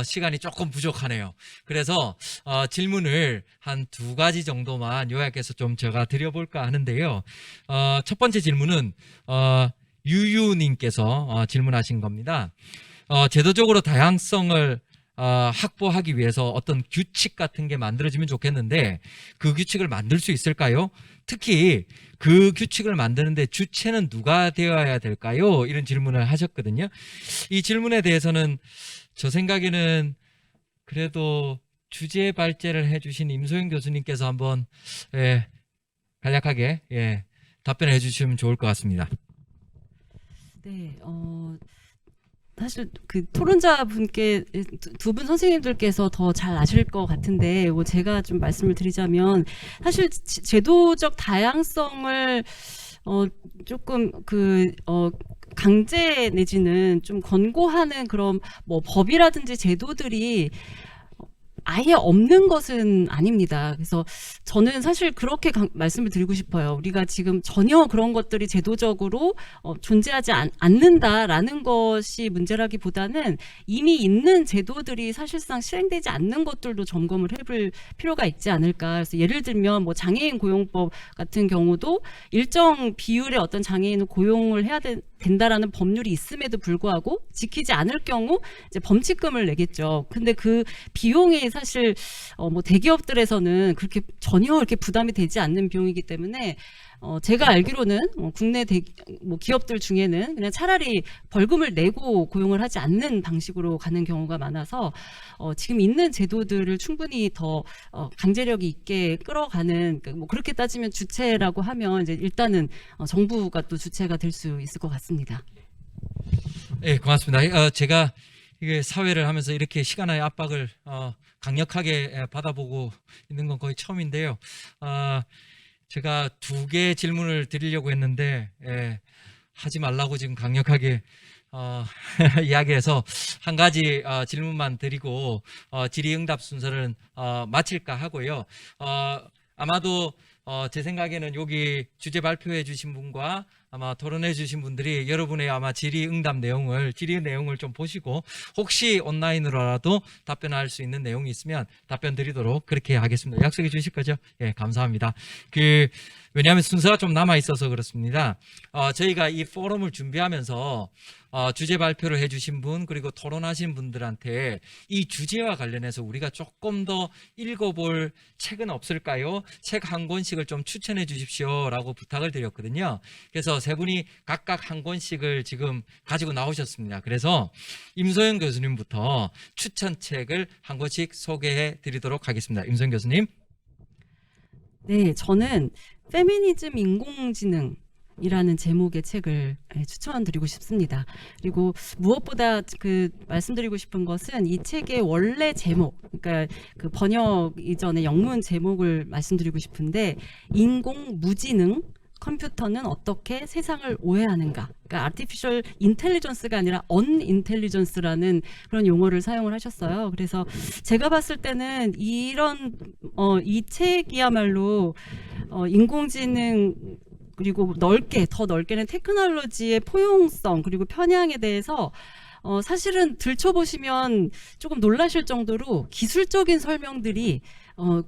시간이 조금 부족하네요. 그래서 질문을 한 2가지 정도만 요약해서 좀 제가 드려볼까 하는데요. 첫 번째 질문은 유유님께서 질문하신 겁니다. 제도적으로 다양성을 확보하기 위해서 어떤 규칙 같은 게 만들어지면 좋겠는데 그 규칙을 만들 수 있을까요? 특히 그 규칙을 만드는데 주체는 누가 되어야 될까요? 이런 질문을 하셨거든요. 이 질문에 대해서는 저 생각에는 그래도 주제 발제를 해주신 임소영 교수님께서 한번 간략하게 답변을 해주시면 좋을 것 같습니다. 네, 사실 그 토론자 분께 두 분 선생님들께서 더 잘 아실 것 같은데 뭐 제가 좀 말씀을 드리자면 사실 제도적 다양성을 조금 강제 내지는 좀 권고하는 그런 뭐 법이라든지 제도들이 아예 없는 것은 아닙니다. 그래서 저는 사실 그렇게 말씀을 드리고 싶어요. 우리가 지금 전혀 그런 것들이 제도적으로 존재하지 않는다라는 것이 문제라기보다는 이미 있는 제도들이 사실상 실행되지 않는 것들도 점검을 해볼 필요가 있지 않을까. 그래서 예를 들면 뭐 장애인 고용법 같은 경우도 일정 비율의 어떤 장애인을 고용을 해야 된다라는 법률이 있음에도 불구하고 지키지 않을 경우 이제 범칙금을 내겠죠. 근데 그 비용이 사실 뭐 대기업들에서는 그렇게 전혀 이렇게 부담이 되지 않는 비용이기 때문에 제가 알기로는 국내 뭐 기업들 중에는 그냥 차라리 벌금을 내고 고용을 하지 않는 방식으로 가는 경우가 많아서 지금 있는 제도들을 충분히 더 강제력이 있게 끌어가는, 그러니까 뭐 그렇게 따지면 주체라고 하면 이제 일단은 정부가 또 주체가 될 수 있을 것 같습니다. 네, 고맙습니다. 제가 이게 사회를 하면서 이렇게 시간의 압박을 강력하게 받아보고 있는 건 거의 처음인데요. 제가 2개 질문을 드리려고 했는데 하지 말라고 지금 강력하게 이야기해서 한 가지 질문만 드리고 질의응답 순서를 마칠까 하고요. 아마도 제 생각에는 여기 주제 발표해 주신 분과 아마 토론해 주신 분들이 여러분의 아마 질의 내용을 좀 보시고 혹시 온라인으로라도 답변할 수 있는 내용이 있으면 답변 드리도록 그렇게 하겠습니다. 약속해 주실 거죠? 예, 감사합니다. 왜냐하면 순서가 좀 남아 있어서 그렇습니다. 저희가 이 포럼을 준비하면서 주제 발표를 해주신 분 그리고 토론하신 분들한테 이 주제와 관련해서 우리가 조금 더 읽어볼 책은 없을까요? 책 한 권씩을 좀 추천해 주십시오라고 부탁을 드렸거든요. 그래서 세 분이 각각 한 권씩을 지금 가지고 나오셨습니다. 그래서 임소영 교수님부터 추천책을 한 권씩 소개해 드리도록 하겠습니다. 임소영 교수님. 네, 저는 페미니즘 인공지능이라는 제목의 책을 추천드리고 싶습니다. 그리고 무엇보다 말씀드리고 싶은 것은 이 책의 원래 제목, 그러니까 그 번역 이전의 영문 제목을 말씀드리고 싶은데 인공무지능 컴퓨터는 어떻게 세상을 오해하는가. 그러니까 artificial intelligence가 아니라 unintelligence라는 그런 용어를 사용을 하셨어요. 그래서 제가 봤을 때는 이 책이야말로 인공지능 그리고 더 넓게는 테크놀로지의 포용성 그리고 편향에 대해서 사실은 들춰보시면 조금 놀라실 정도로 기술적인 설명들이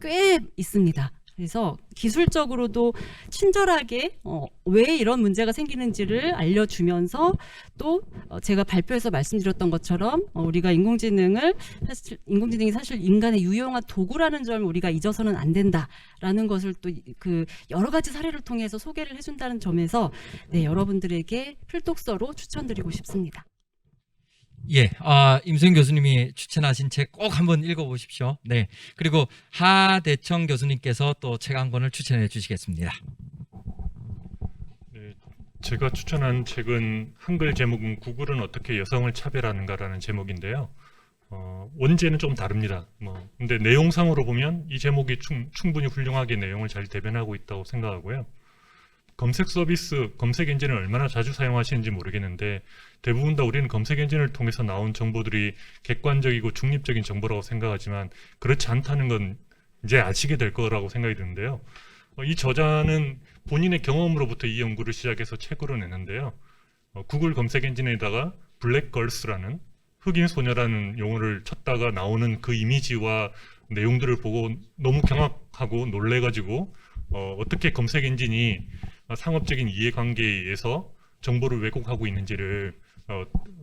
꽤 있습니다. 그래서 기술적으로도 친절하게 왜 이런 문제가 생기는지를 알려주면서 또 제가 발표에서 말씀드렸던 것처럼 우리가 인공지능이 사실 인간의 유용한 도구라는 점을 우리가 잊어서는 안 된다라는 것을 또 그 여러 가지 사례를 통해서 소개를 해준다는 점에서 네, 여러분들에게 필독서로 추천드리고 싶습니다. 예, 임소영 교수님이 추천하신 책 꼭 한번 읽어보십시오. 네, 그리고 하대청 교수님께서 또 책 한 권을 추천해 주시겠습니다. 네, 제가 추천한 책은 한글 제목은 구글은 어떻게 여성을 차별하는가라는 제목인데요. 원제는 좀 다릅니다. 근데 내용상으로 보면 이 제목이 충분히 훌륭하게 내용을 잘 대변하고 있다고 생각하고요. 검색 서비스, 검색 엔진을 얼마나 자주 사용하시는지 모르겠는데 대부분 다 우리는 검색 엔진을 통해서 나온 정보들이 객관적이고 중립적인 정보라고 생각하지만 그렇지 않다는 건 이제 아시게 될 거라고 생각이 드는데요. 이 저자는 본인의 경험으로부터 이 연구를 시작해서 책으로 내는데요. 구글 검색 엔진에다가 블랙걸스라는 흑인 소녀라는 용어를 쳤다가 나오는 그 이미지와 내용들을 보고 너무 경악하고 놀래가지고 어떻게 검색 엔진이 상업적인 이해관계에 의해서 정보를 왜곡하고 있는지를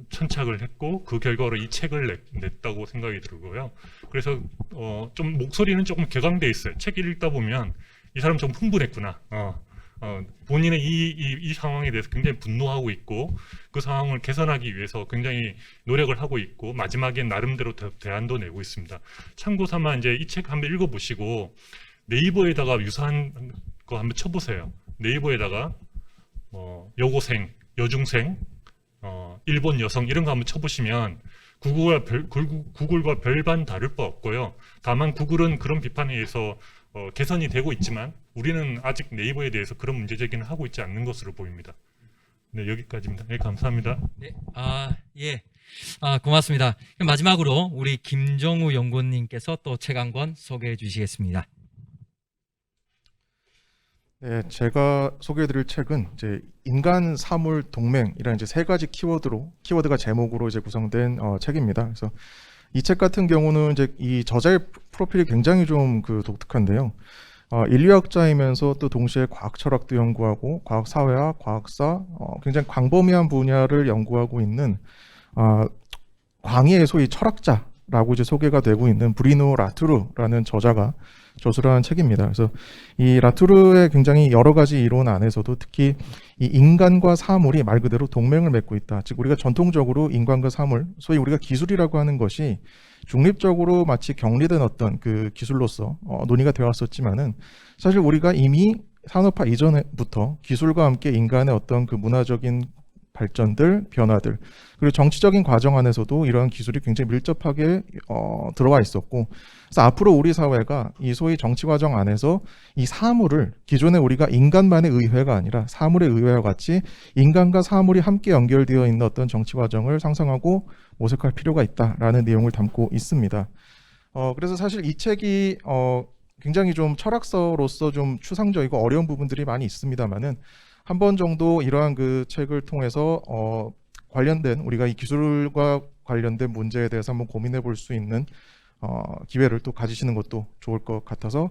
천착을 했고 그 결과로 이 책을 냈다고 생각이 들고요. 그래서 좀 목소리는 조금 격앙돼 있어요. 책 읽다 보면 이 사람 좀 흥분했구나. 본인의 이 상황에 대해서 굉장히 분노하고 있고 그 상황을 개선하기 위해서 굉장히 노력을 하고 있고 마지막에 나름대로 대안도 내고 있습니다. 참고 삼아 이제 이 책 한번 읽어보시고 네이버에다가 유사한 거 한번 쳐보세요. 네이버에다가 여고생, 여중생, 일본 여성 이런 거 한번 쳐보시면 구글과 별반 다를 바 없고요. 다만 구글은 그런 비판에 의해서 개선이 되고 있지만 우리는 아직 네이버에 대해서 그런 문제 제기는 하고 있지 않는 것으로 보입니다. 네, 여기까지입니다. 네, 감사합니다. 네, 예. 고맙습니다. 마지막으로 우리 김정우 연구원님께서 또 책 한 권 소개해 주시겠습니다. 네, 제가 소개해드릴 책은 이제 인간 사물 동맹이라는 이제 3가지 키워드가 제목으로 이제 구성된 책입니다. 그래서 이 책 같은 경우는 이제 이 저자의 프로필이 굉장히 좀 독특한데요. 인류학자이면서 또 동시에 과학 철학도 연구하고 과학 사회학, 과학사, 굉장히 광범위한 분야를 연구하고 있는 광의의 소위 철학자라고 이제 소개가 되고 있는 브리노 라투르라는 저자가 저술한 책입니다. 그래서 이 라투르의 굉장히 여러 가지 이론 안에서도 특히 이 인간과 사물이 말 그대로 동맹을 맺고 있다. 즉 우리가 전통적으로 인간과 사물, 소위 우리가 기술이라고 하는 것이 중립적으로 마치 격리된 어떤 그 기술로서 논의가 되어 왔었지만은 사실 우리가 이미 산업화 이전부터 기술과 함께 인간의 어떤 그 문화적인 발전들, 변화들, 그리고 정치적인 과정 안에서도 이러한 기술이 굉장히 밀접하게 들어와 있었고, 그래서 앞으로 우리 사회가 이 소위 정치 과정 안에서 이 사물을 기존에 우리가 인간만의 의회가 아니라 사물의 의회와 같이 인간과 사물이 함께 연결되어 있는 어떤 정치 과정을 상상하고 모색할 필요가 있다라는 내용을 담고 있습니다. 그래서 사실 이 책이 굉장히 좀 철학서로서 좀 추상적이고 어려운 부분들이 많이 있습니다만은 한 번 정도 이러한 그 책을 통해서 관련된 우리가 이 기술과 관련된 문제에 대해서 한번 고민해 볼 수 있는 기회를 또 가지시는 것도 좋을 것 같아서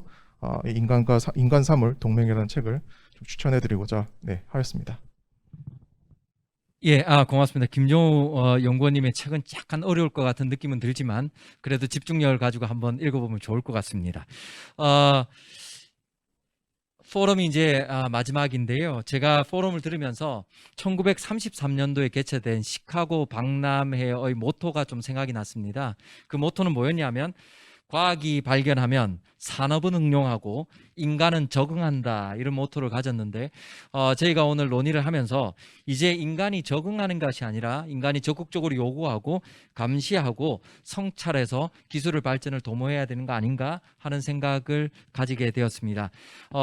인간 사물 동맹이라는 책을 좀 추천해 드리고자 하였습니다. 예, 고맙습니다. 김종우 연구원님의 책은 약간 어려울 것 같은 느낌은 들지만 그래도 집중력을 가지고 한번 읽어보면 좋을 것 같습니다. 포럼이 이제 마지막인데요. 제가 포럼을 들으면서 1933년도에 개최된 시카고 박람회의 모토가 좀 생각이 났습니다. 그 모토는 뭐였냐면 과학이 발견하면 산업은 응용하고 인간은 적응한다, 이런 모토를 가졌는데 저희가 오늘 논의를 하면서 이제 인간이 적응하는 것이 아니라 인간이 적극적으로 요구하고 감시하고 성찰해서 기술의 발전을 도모해야 되는 거 아닌가 하는 생각을 가지게 되었습니다.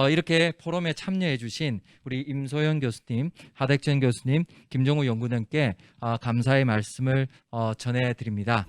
이렇게 포럼에 참여해 주신 우리 임소영 교수님, 하덕천 교수님, 김종우 연구원님께 감사의 말씀을 전해드립니다.